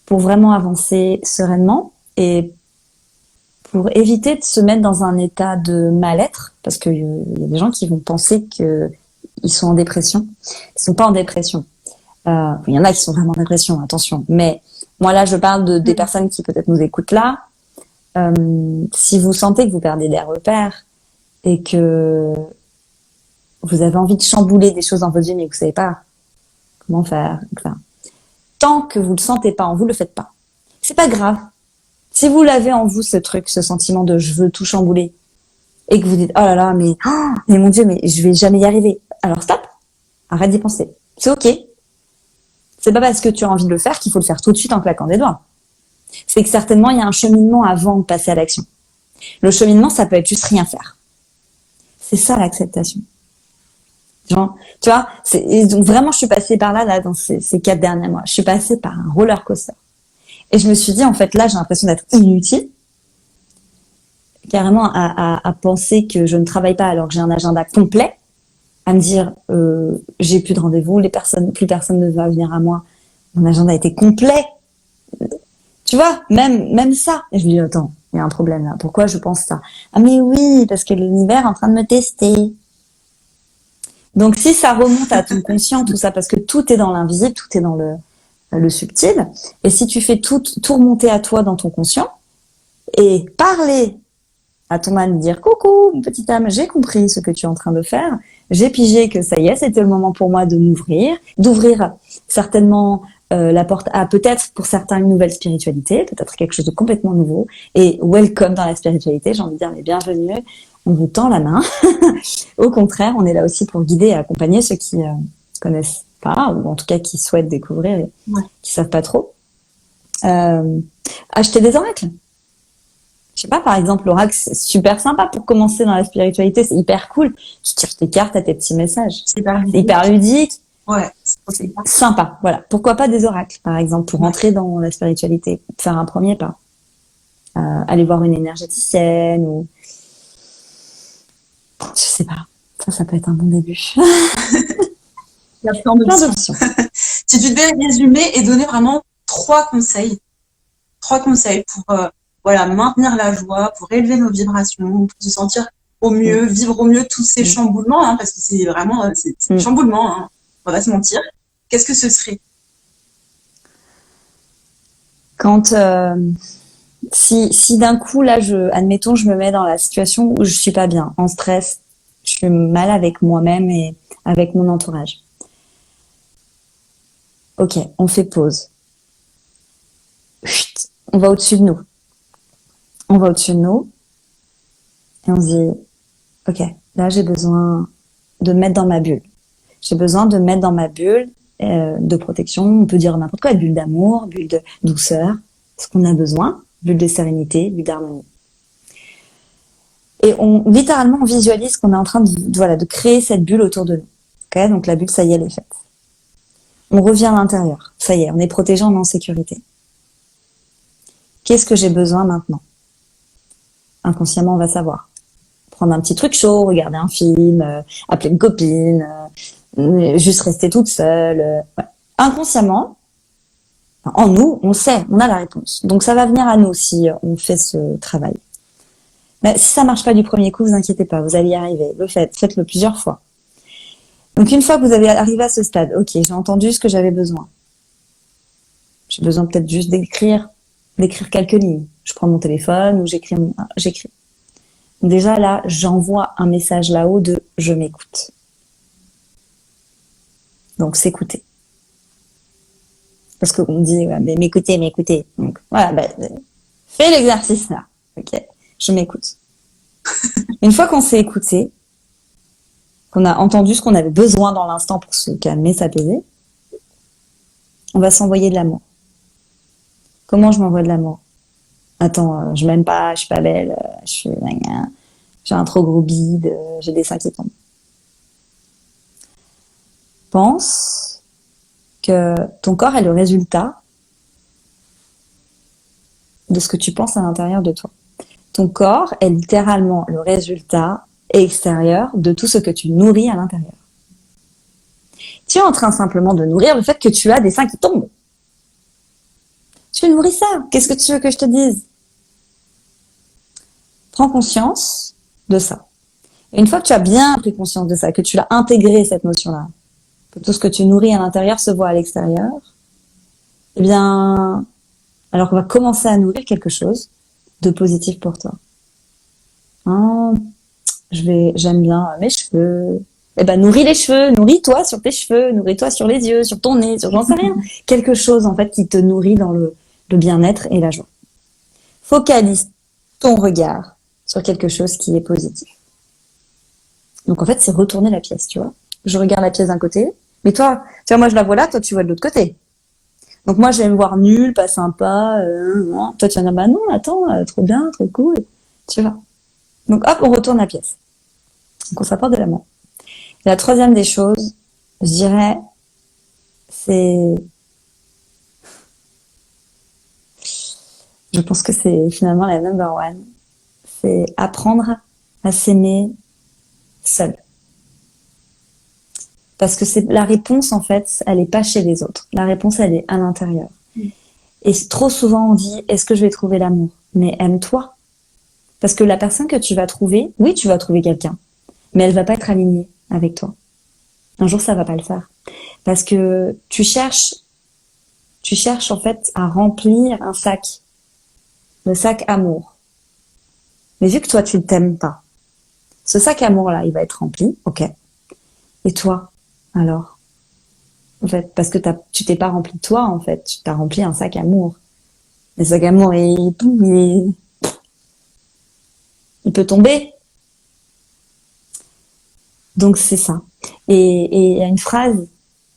Pour vraiment avancer sereinement et pour éviter de se mettre dans un état de mal-être, parce qu'il y a des gens qui vont penser qu'ils sont en dépression. Ils sont pas en dépression. Il y en a qui sont vraiment en dépression, attention. Mais moi, là, je parle des personnes qui peut-être nous écoutent là. Si vous sentez que vous perdez des repères et que vous avez envie de chambouler des choses dans votre vie, mais que vous savez pas comment faire, etc. Tant que vous le sentez pas en vous, le faites pas. C'est pas grave. Si vous l'avez en vous, ce truc, ce sentiment de je veux tout chambouler, et que vous dites, oh là là, mais mon Dieu, mais je vais jamais y arriver. Alors stop. Arrête d'y penser. C'est ok. C'est pas parce que tu as envie de le faire qu'il faut le faire tout de suite en claquant des doigts. C'est que certainement, il y a un cheminement avant de passer à l'action. Le cheminement, ça peut être juste rien faire. C'est ça, l'acceptation. Genre, tu vois, et donc vraiment, je suis passée par là dans ces 4 derniers mois. Je suis passée par un roller coaster. Et je me suis dit, en fait, là, j'ai l'impression d'être inutile. Carrément, à penser que je ne travaille pas alors que j'ai un agenda complet. À me dire, j'ai plus de rendez-vous, plus personne ne va venir à moi. Mon agenda était complet. Tu vois, même ça. Et je me dis, attends, il y a un problème là. Pourquoi je pense ça? Ah, mais oui, parce que l'univers est en train de me tester. Donc, si ça remonte à ton conscient, tout ça, parce que tout est dans l'invisible, tout est dans le subtil. Et si tu fais tout remonter à toi dans ton conscient et parler à ton âme, dire coucou, mon petite âme, j'ai compris ce que tu es en train de faire. J'ai pigé que ça y est, c'était le moment pour moi de m'ouvrir, d'ouvrir certainement la porte à peut-être pour certains une nouvelle spiritualité, peut-être quelque chose de complètement nouveau. Et welcome dans la spiritualité, j'ai envie de dire, mais bienvenue, on vous tend la main. Au contraire, on est là aussi pour guider et accompagner ceux qui connaissent pas, ou en tout cas qui souhaitent découvrir et qui savent pas trop. Acheter des oracles. Je sais pas, par exemple, l'oracle, c'est super sympa pour commencer dans la spiritualité, c'est hyper cool. Tu tires tes cartes à tes petits messages. C'est hyper ludique. Ouais. C'est sympa, voilà. Pourquoi pas des oracles, par exemple, pour entrer dans la spiritualité, faire un premier pas. Aller voir une énergéticienne ou... Je sais pas. Ça peut être un bon début. Il y a plein d'options. Si tu devais résumer et donner vraiment 3 conseils pour maintenir la joie, pour élever nos vibrations, pour se sentir au mieux, vivre au mieux tous ces chamboulements, hein, parce que c'est vraiment c'est un chamboulement, hein, on va pas se mentir. Qu'est-ce que ce serait? Quand si d'un coup là, admettons, je me mets dans la situation où je suis pas bien, en stress, je suis mal avec moi-même et avec mon entourage. Ok, on fait pause. Chut, on va au-dessus de nous. On va au-dessus de nous et on se dit, ok, là j'ai besoin de me mettre dans ma bulle. J'ai besoin de me mettre dans ma bulle de protection, on peut dire n'importe quoi, bulle d'amour, bulle de douceur, ce qu'on a besoin, bulle de sérénité, bulle d'harmonie. Et littéralement, on visualise qu'on est en train de créer cette bulle autour de nous. Okay, donc la bulle, ça y est, elle est faite. On revient à l'intérieur. Ça y est, on est protégé, on est en sécurité. Qu'est-ce que j'ai besoin maintenant? Inconsciemment, on va savoir. Prendre un petit truc chaud, regarder un film, appeler une copine, juste rester toute seule. Ouais. Inconsciemment, en nous, on sait, on a la réponse. Donc ça va venir à nous si on fait ce travail. Mais si ça marche pas du premier coup, vous inquiétez pas, vous allez y arriver. Faites-le plusieurs fois. Donc, une fois que vous avez arrivé à ce stade, ok, j'ai entendu ce que j'avais besoin. J'ai besoin peut-être juste d'écrire quelques lignes. Je prends mon téléphone ou j'écris. Déjà là, j'envoie un message là-haut de je m'écoute. Donc, s'écouter. Parce qu'on me dit, ouais, mais m'écouter. Donc, voilà, fais l'exercice là. Ok, je m'écoute. Une fois qu'on s'est écouté, qu'on a entendu ce qu'on avait besoin dans l'instant pour se calmer, s'apaiser, on va s'envoyer de l'amour. Comment je m'envoie de l'amour? Attends, je m'aime pas, je suis pas belle, j'ai un trop gros bide, j'ai des seins qui tombent. Pense que ton corps est le résultat de ce que tu penses à l'intérieur de toi. Ton corps est littéralement le résultat extérieur de tout ce que tu nourris à l'intérieur. Tu es en train simplement de nourrir le fait que tu as des seins qui tombent. Tu nourris ça. Qu'est-ce que tu veux que je te dise? Prends conscience de ça. Et une fois que tu as bien pris conscience de ça, que tu l'as intégré, cette notion-là, que tout ce que tu nourris à l'intérieur se voit à l'extérieur, eh bien, alors qu'on va commencer à nourrir quelque chose de positif pour toi. Hein, j'aime bien mes cheveux. Eh ben, nourris les cheveux, nourris-toi sur tes cheveux, nourris-toi sur les yeux, sur ton nez, sur j'en sais rien. Quelque chose, en fait, qui te nourrit dans le bien-être et la joie. Focalise ton regard sur quelque chose qui est positif. Donc, en fait, c'est retourner la pièce, tu vois. Je regarde la pièce d'un côté, mais toi, tu vois, moi, je la vois là, toi, tu vois de l'autre côté. Donc, moi, je vais me voir nulle, pas sympa, toi, tu vas dire, bah non, attends, trop bien, trop cool, tu vois. Donc, hop, on retourne la pièce. Donc, on s'apporte de l'amour. Et la troisième des choses, je dirais, je pense que c'est finalement la number one, c'est apprendre à s'aimer seul. Parce que c'est la réponse, en fait, elle est pas chez les autres. La réponse, elle est à l'intérieur. Et trop souvent, on dit, est-ce que je vais trouver l'amour? Mais aime-toi. Parce que la personne que tu vas trouver, oui, tu vas trouver quelqu'un, mais elle va pas être alignée avec toi. Un jour, ça va pas le faire. Parce que tu cherches en fait à remplir un sac. Le sac amour. Mais vu que toi, tu ne t'aimes pas, ce sac amour-là, il va être rempli, ok. Et toi, alors? En fait, parce que tu t'es pas rempli de toi, en fait. Tu t'as rempli un sac amour. Le sac amour, il peut tomber. Donc, c'est ça. Et il y a une phrase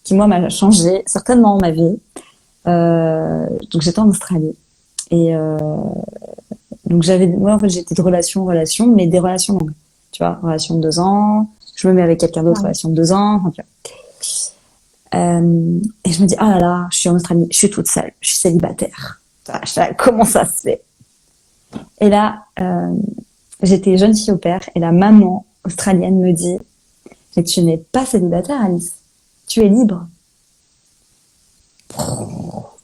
qui, moi, m'a changé certainement ma vie. Donc, j'étais en Australie. Et donc, moi, en fait, j'étais de relation en relation, mais des relations longues. Tu vois, relation de 2 ans. Je me mets avec quelqu'un d'autre, relation de 2 ans. Enfin, et je me dis, oh là là, je suis en Australie, je suis toute seule, je suis célibataire. Comment ça se fait? Et là, j'étais jeune fille au père, et la maman australienne me dit, mais tu n'es pas célibataire, Alice. Tu es libre.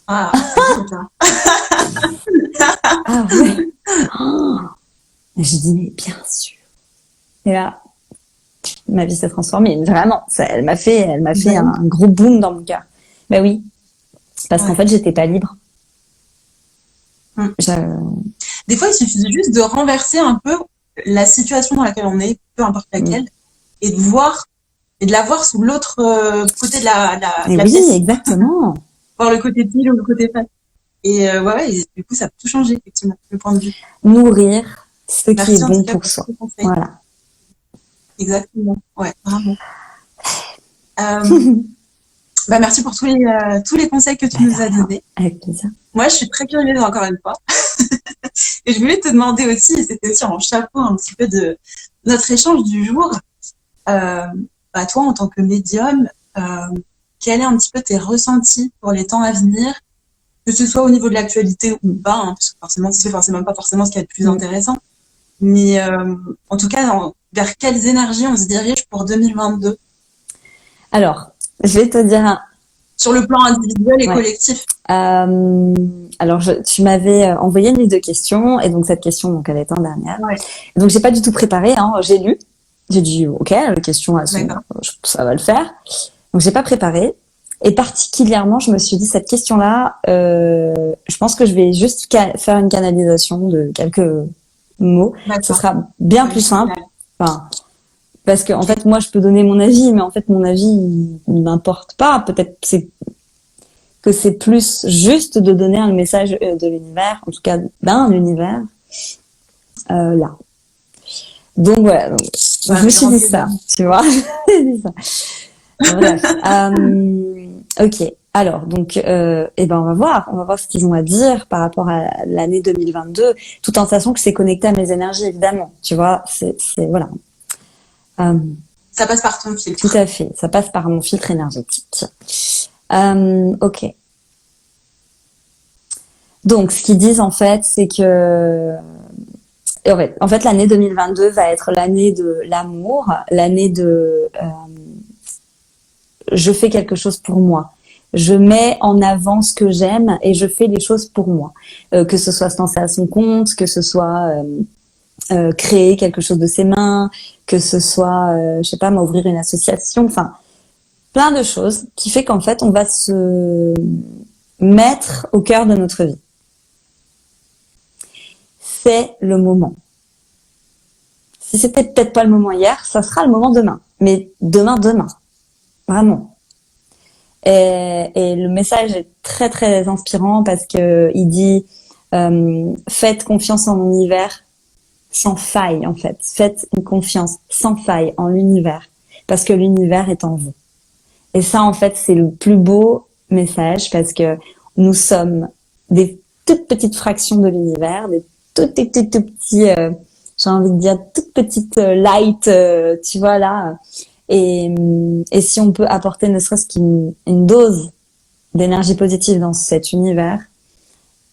Ah, c'est ça. Ah ouais. Oh. J'ai dit, mais bien sûr. Et là, ma vie s'est transformée. Vraiment, elle m'a fait un gros boom dans mon cœur. Ben oui. Parce qu'en fait, j'étais pas libre. Des fois, il suffit juste de renverser un peu la situation dans laquelle on est, peu importe laquelle, et de la voir sous l'autre côté de la oui, pièce. Exactement. Voir le côté pile ou le côté face. Et et du coup, ça peut tout changer, effectivement, le point de vue. Nourrir ce qui est bon pour soi. Voilà. Exactement. Ouais, vraiment. Merci pour tous les conseils que tu nous as donnés. Avec plaisir. Moi, je suis très curieuse encore une fois. Et je voulais te demander aussi, et c'était aussi en chapeau un petit peu de notre échange du jour, toi, en tant que médium, quels est un petit peu tes ressentis pour les temps à venir, que ce soit au niveau de l'actualité ou pas, hein, parce que forcément, c'est même pas forcément ce qui est le plus intéressant. Mais en tout cas, vers quelles énergies on se dirige pour 2022? Alors, je vais te dire sur le plan individuel et collectif. Alors, tu m'avais envoyé une liste de questions, et donc cette question, donc elle est en dernière. Ouais. Donc, j'ai pas du tout préparé, hein, j'ai lu. J'ai dit ok, la question ça va le faire. Donc j'ai pas préparé. Et particulièrement, je me suis dit cette question-là, je pense que je vais juste faire une canalisation de quelques mots. Ce sera bien plus simple. Enfin, parce que en fait, moi, je peux donner mon avis, mais en fait, mon avis, il m'importe pas. Peut-être que c'est plus juste de donner un message de l'univers, en tout cas d'un univers là. Donc voilà, je me suis dit ça, tu vois. Bref, ok. Alors donc, on va voir ce qu'ils ont à dire par rapport à l'année 2022, tout en sachant que c'est connecté à mes énergies évidemment. Tu vois, c'est voilà. Ça passe par ton filtre. Tout à fait, ça passe par mon filtre énergétique. Ok. Donc, ce qu'ils disent en fait, c'est que en fait, l'année 2022 va être l'année de l'amour, l'année de je fais quelque chose pour moi. Je mets en avant ce que j'aime et je fais les choses pour moi. Que ce soit se lancer à son compte, que ce soit créer quelque chose de ses mains, que ce soit, je sais pas, m'ouvrir une association, enfin, plein de choses qui fait qu'en fait, on va se mettre au cœur de notre vie. C'est le moment. Si c'était peut-être pas le moment hier, ça sera le moment demain. Mais demain. Vraiment. Et le message est très très inspirant parce que il dit faites confiance en l'univers sans faille en fait. Faites une confiance sans faille en l'univers parce que l'univers est en vous. Et ça en fait c'est le plus beau message parce que nous sommes des toutes petites fractions de l'univers, des tout petits j'ai envie de dire toutes petites light tu vois là. Et si on peut apporter ne serait-ce qu'une dose d'énergie positive dans cet univers,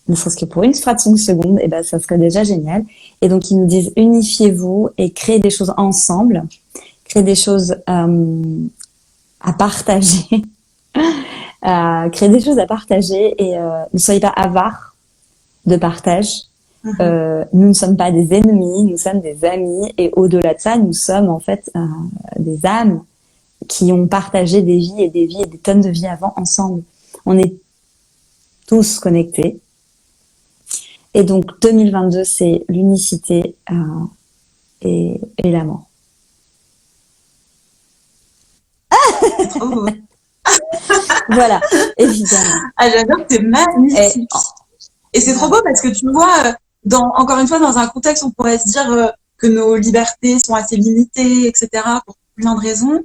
ne serait-ce que pour une fraction de seconde, et ben ça serait déjà génial. Et donc ils nous disent unifiez-vous et créez des choses ensemble, créez des choses à partager, créez des choses à partager et ne soyez pas avares de partage. Nous ne sommes pas des ennemis, nous sommes des amis et au-delà de ça, nous sommes en fait des âmes qui ont partagé des vies et des tonnes de vies avant ensemble. On est tous connectés. Et donc 2022, c'est l'unicité et l'amour. C'est trop beau. Voilà, évidemment. Ah, j'adore, c'est magnifique. Et c'est trop beau parce que tu vois, encore une fois, dans un contexte, on pourrait se dire que nos libertés sont assez limitées, etc., pour plein de raisons.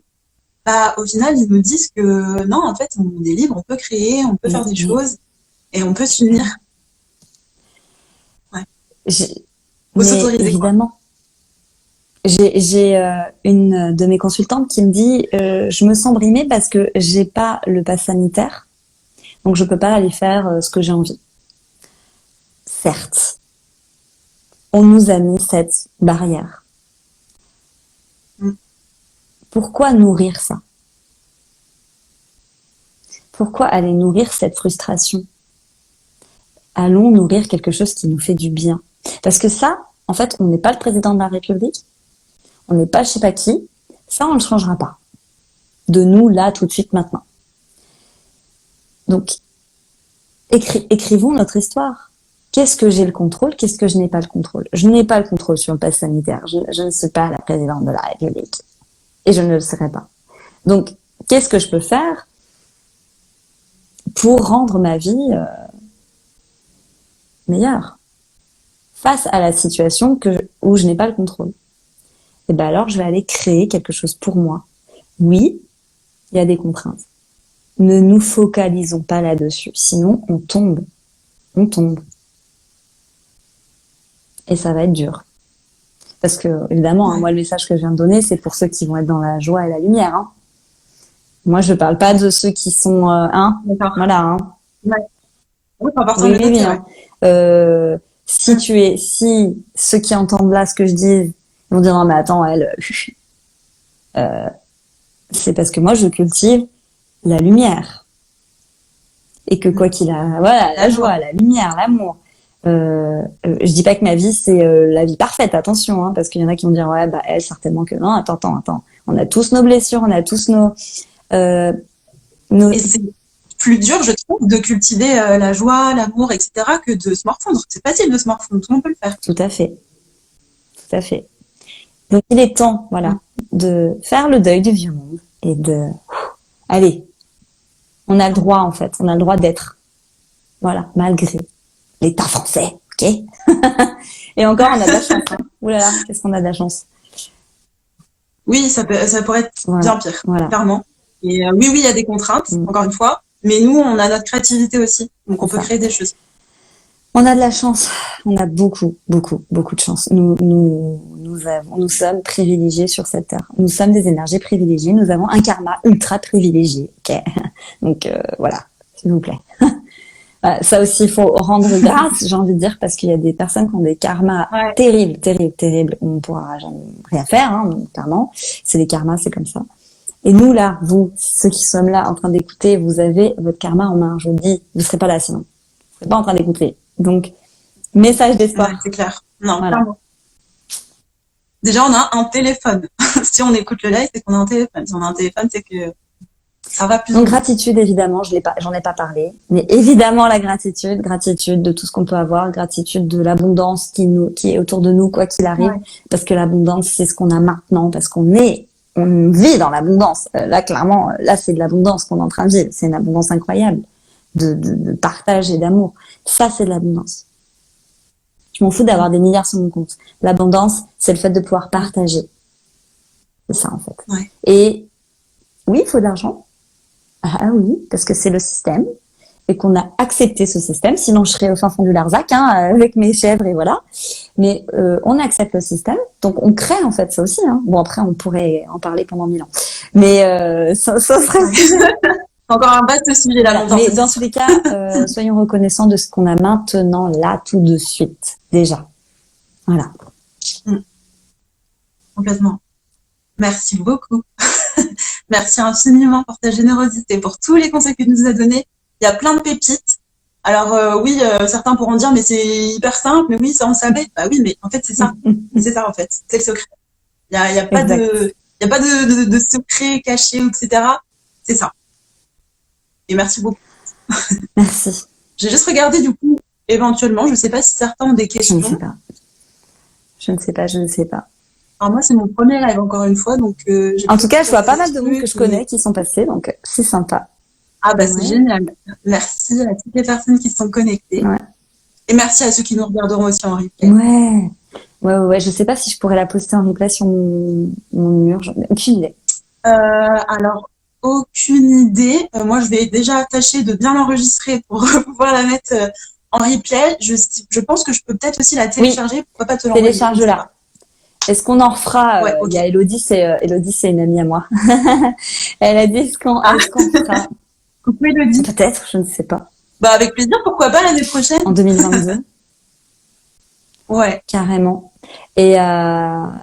Bah, au final, ils nous disent que non, en fait, on est libre, on peut créer, on peut faire des choses et on peut s'unir. Ouais. Faut s'autoriser, évidemment. J'ai une de mes consultantes qui me dit je me sens brimée parce que j'ai pas le pass sanitaire, donc je peux pas aller faire ce que j'ai envie. Certes, on nous a mis cette barrière. Pourquoi nourrir ça? Pourquoi aller nourrir cette frustration? Allons nourrir quelque chose qui nous fait du bien. Parce que ça, en fait, on n'est pas le président de la République, on n'est pas je sais pas qui, ça on ne le changera pas. De nous, là, tout de suite, maintenant. Donc, écrivons notre histoire. Qu'est-ce que j'ai le contrôle? Qu'est-ce que je n'ai pas le contrôle? Je n'ai pas le contrôle sur le pass sanitaire. Je ne suis pas la présidente de la République. Et je ne le serai pas. Donc, qu'est-ce que je peux faire pour rendre ma vie meilleure face à la situation où je n'ai pas le contrôle? Et ben alors, je vais aller créer quelque chose pour moi. Oui, il y a des contraintes. Ne nous focalisons pas là-dessus. Sinon, on tombe. On tombe. Et ça va être dur. Parce que, évidemment, moi, le message que je viens de donner, c'est pour ceux qui vont être dans la joie et la lumière. Hein. Moi, je parle pas de ceux qui sont... voilà. Hein. Ouais. Oui, c'est important de le noter, ouais. Si ceux qui entendent là ce que je dis vont dire, non, mais attends, elle... c'est parce que moi, je cultive la lumière. Et que quoi qu'il a... Voilà, la joie, la lumière, l'amour. Je dis pas que ma vie c'est la vie parfaite, attention, hein, parce qu'il y en a qui vont dire ouais bah elle certainement que non. Attends, on a tous nos blessures, on a tous nos... Et c'est plus dur, je trouve, de cultiver la joie, l'amour, etc., que de se morfondre. C'est facile de se morfondre, tout le monde peut le faire. Tout à fait. Donc il est temps, voilà, de faire le deuil du vieux monde et de, allez, on a le droit en fait, on a le droit d'être, voilà, malgré l'État français, ok. Et encore, on a de la chance. Hein. Ouh là là, qu'est-ce qu'on a de la chance. Oui, ça pourrait être bien pire, clairement. Et oui, il y a des contraintes, encore une fois, mais nous, on a notre créativité aussi, donc on peut créer des choses. On a de la chance, on a beaucoup de chance. Nous sommes privilégiés sur cette terre. Nous sommes des énergies privilégiées. Nous avons un karma ultra privilégié. Ok, donc voilà, s'il vous plaît. Ça aussi, il faut rendre grâce, j'ai envie de dire, parce qu'il y a des personnes qui ont des karmas terribles. On ne pourra jamais rien faire, hein, clairement. C'est des karmas, c'est comme ça. Et nous là, vous, ceux qui sommes là en train d'écouter, vous avez votre karma en main. Je vous dis, vous ne serez pas là sinon. Vous ne serez pas en train d'écouter. Donc, message d'espoir. Ouais, c'est clair. Non, clairement. Déjà, on a un téléphone. Si on écoute le live, c'est qu'on a un téléphone. Si on a un téléphone, c'est que ça va plus. Donc, gratitude, évidemment, j'en ai pas parlé. Mais évidemment, la gratitude de tout ce qu'on peut avoir, gratitude de l'abondance qui est autour de nous, quoi qu'il arrive. Ouais. Parce que l'abondance, c'est ce qu'on a maintenant, parce on vit dans l'abondance. Là, clairement, là, c'est de l'abondance qu'on est en train de vivre. C'est une abondance incroyable. De partage et d'amour. Ça, c'est de l'abondance. Je m'en fous d'avoir des milliards sur mon compte. L'abondance, c'est le fait de pouvoir partager. C'est ça, en fait. Ouais. Et oui, il faut de l'argent. Ah oui, parce que c'est le système. Et qu'on a accepté ce système. Sinon, je serais au fin fond du Larzac, hein, avec mes chèvres et voilà. Mais on accepte le système. Donc, on crée, en fait, ça aussi. Hein. Bon, après, on pourrait en parler pendant 1000 ans. Mais ça serait... Encore un vaste sujet là. Voilà. Mais dans tous les cas, soyons reconnaissants de ce qu'on a maintenant, là, tout de suite, déjà. Voilà. Complètement. Merci beaucoup. Merci infiniment pour ta générosité, pour tous les conseils que tu nous as donnés. Il y a plein de pépites. Alors oui, certains pourront dire, mais c'est hyper simple. Mais oui, ça on savait. Bah oui, mais en fait c'est ça. C'est ça en fait. C'est le secret. Il y a pas de secret caché, etc. C'est ça. Et merci beaucoup. Merci. J'ai juste regardé du coup, éventuellement, je ne sais pas si certains ont des questions. Je ne sais pas. Alors moi, c'est mon premier live encore une fois, donc. En tout cas, je vois pas mal de monde que je connais qui sont passés, donc c'est sympa. Ah bah c'est génial. Merci à toutes les personnes qui se sont connectées. Ouais. Et merci à ceux qui nous regarderont aussi en replay. Ouais. Je sais pas si je pourrais la poster en replay sur mon mur. J'en ai aucune idée. Alors. Aucune idée. Moi, je vais déjà tâcher de bien l'enregistrer pour pouvoir la mettre en replay. Je pense que je peux peut-être aussi la télécharger. Oui. Pourquoi pas te l'envoyer? Télécharge-la. Est-ce qu'on en refera okay. Il y a Elodie, c'est une amie à moi. Elle a dit est-ce qu'on fera? Coucou Elodie. Peut-être, je ne sais pas. Bah avec plaisir. Pourquoi pas l'année prochaine? En 2022. Ouais. Carrément. Et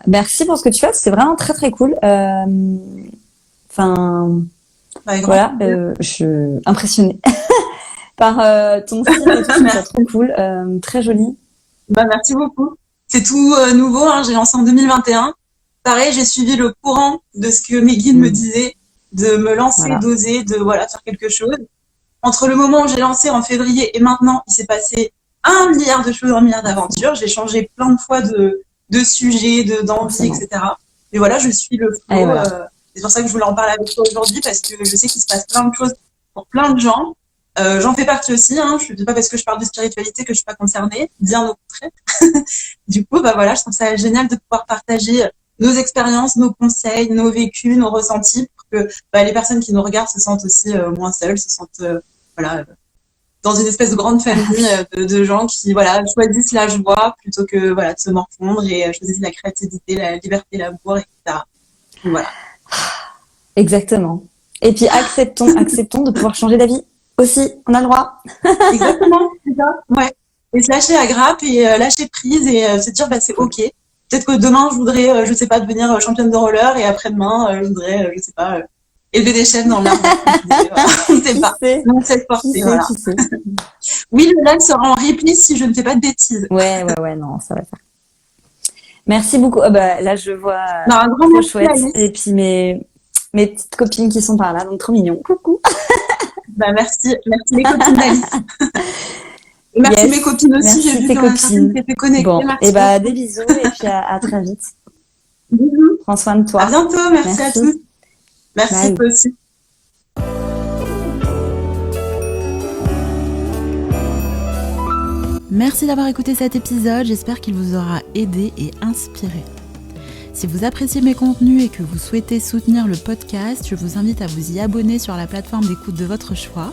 merci pour ce que tu fais. C'est vraiment très très cool. Enfin, voilà, je suis impressionnée par ton style et tout, c'est trop cool, très joli. Bah merci beaucoup. C'est tout nouveau, hein, j'ai lancé en 2021. Pareil, j'ai suivi le courant de ce que mes guides me disaient, de me lancer, d'oser, de faire quelque chose. Entre le moment où j'ai lancé en février et maintenant, il s'est passé 1 milliard de choses, 1 milliard d'aventures. J'ai changé plein de fois de sujets, d'envie, etc. Et voilà, je suis le flow. C'est pour ça que je voulais en parler avec toi aujourd'hui, parce que je sais qu'il se passe plein de choses pour plein de gens. J'en fais partie aussi, hein. Je ne dis pas parce que je parle de spiritualité que je suis pas concernée, bien au contraire. Du coup, bah voilà, je trouve ça génial de pouvoir partager nos expériences, nos conseils, nos vécus, nos ressentis, pour que les personnes qui nous regardent se sentent aussi moins seules, se sentent dans une espèce de grande famille de gens qui choisissent la joie plutôt que de se morfondre et choisissent la créativité, la liberté, l'amour, etc. Donc, voilà. Exactement. Et puis acceptons de pouvoir changer d'avis aussi. On a le droit. Exactement, c'est ça. Ouais. Et se lâcher à grappe et lâcher prise et se dire c'est ok. Peut-être que demain je voudrais, je sais pas, devenir championne de roller et après-demain je voudrais, je sais pas, élever des chefs dans l'arbre. On ne sait Qui pas. sait? Non, cette Qui portée, sait? voilà. Qui sait? Oui, le live sera en replay si je ne fais pas de bêtises. Ouais, non, ça va faire. Merci beaucoup. Là, je vois Non, un grand trop merci, chouette. Alice. Et puis mes petites copines qui sont par là, donc trop mignon. Coucou. Merci les copines d'Alice. Et merci Yes. mes copines aussi, Merci j'ai vu tes qu'il y en a certaines copines. qui étaient connectées. Bon, Merci et beaucoup. des bisous et puis à très vite. Bisous. Prends soin de À toi. bientôt, merci à Merci. tous. Merci Bye. toi aussi. Merci d'avoir écouté cet épisode, j'espère qu'il vous aura aidé et inspiré. Si vous appréciez mes contenus et que vous souhaitez soutenir le podcast, je vous invite à vous y abonner sur la plateforme d'écoute de votre choix.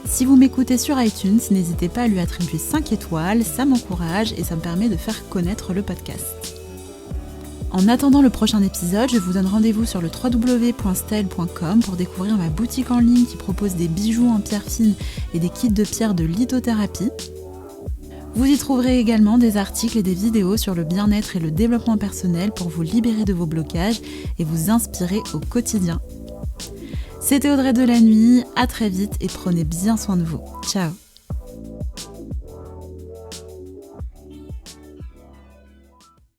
Si vous m'écoutez sur iTunes, n'hésitez pas à lui attribuer 5 étoiles, ça m'encourage et ça me permet de faire connaître le podcast. En attendant le prochain épisode, je vous donne rendez-vous sur le www.style.com pour découvrir ma boutique en ligne qui propose des bijoux en pierre fine et des kits de pierre de lithothérapie. Vous y trouverez également des articles et des vidéos sur le bien-être et le développement personnel pour vous libérer de vos blocages et vous inspirer au quotidien. C'était Audrey de la Nuit, à très vite et prenez bien soin de vous. Ciao.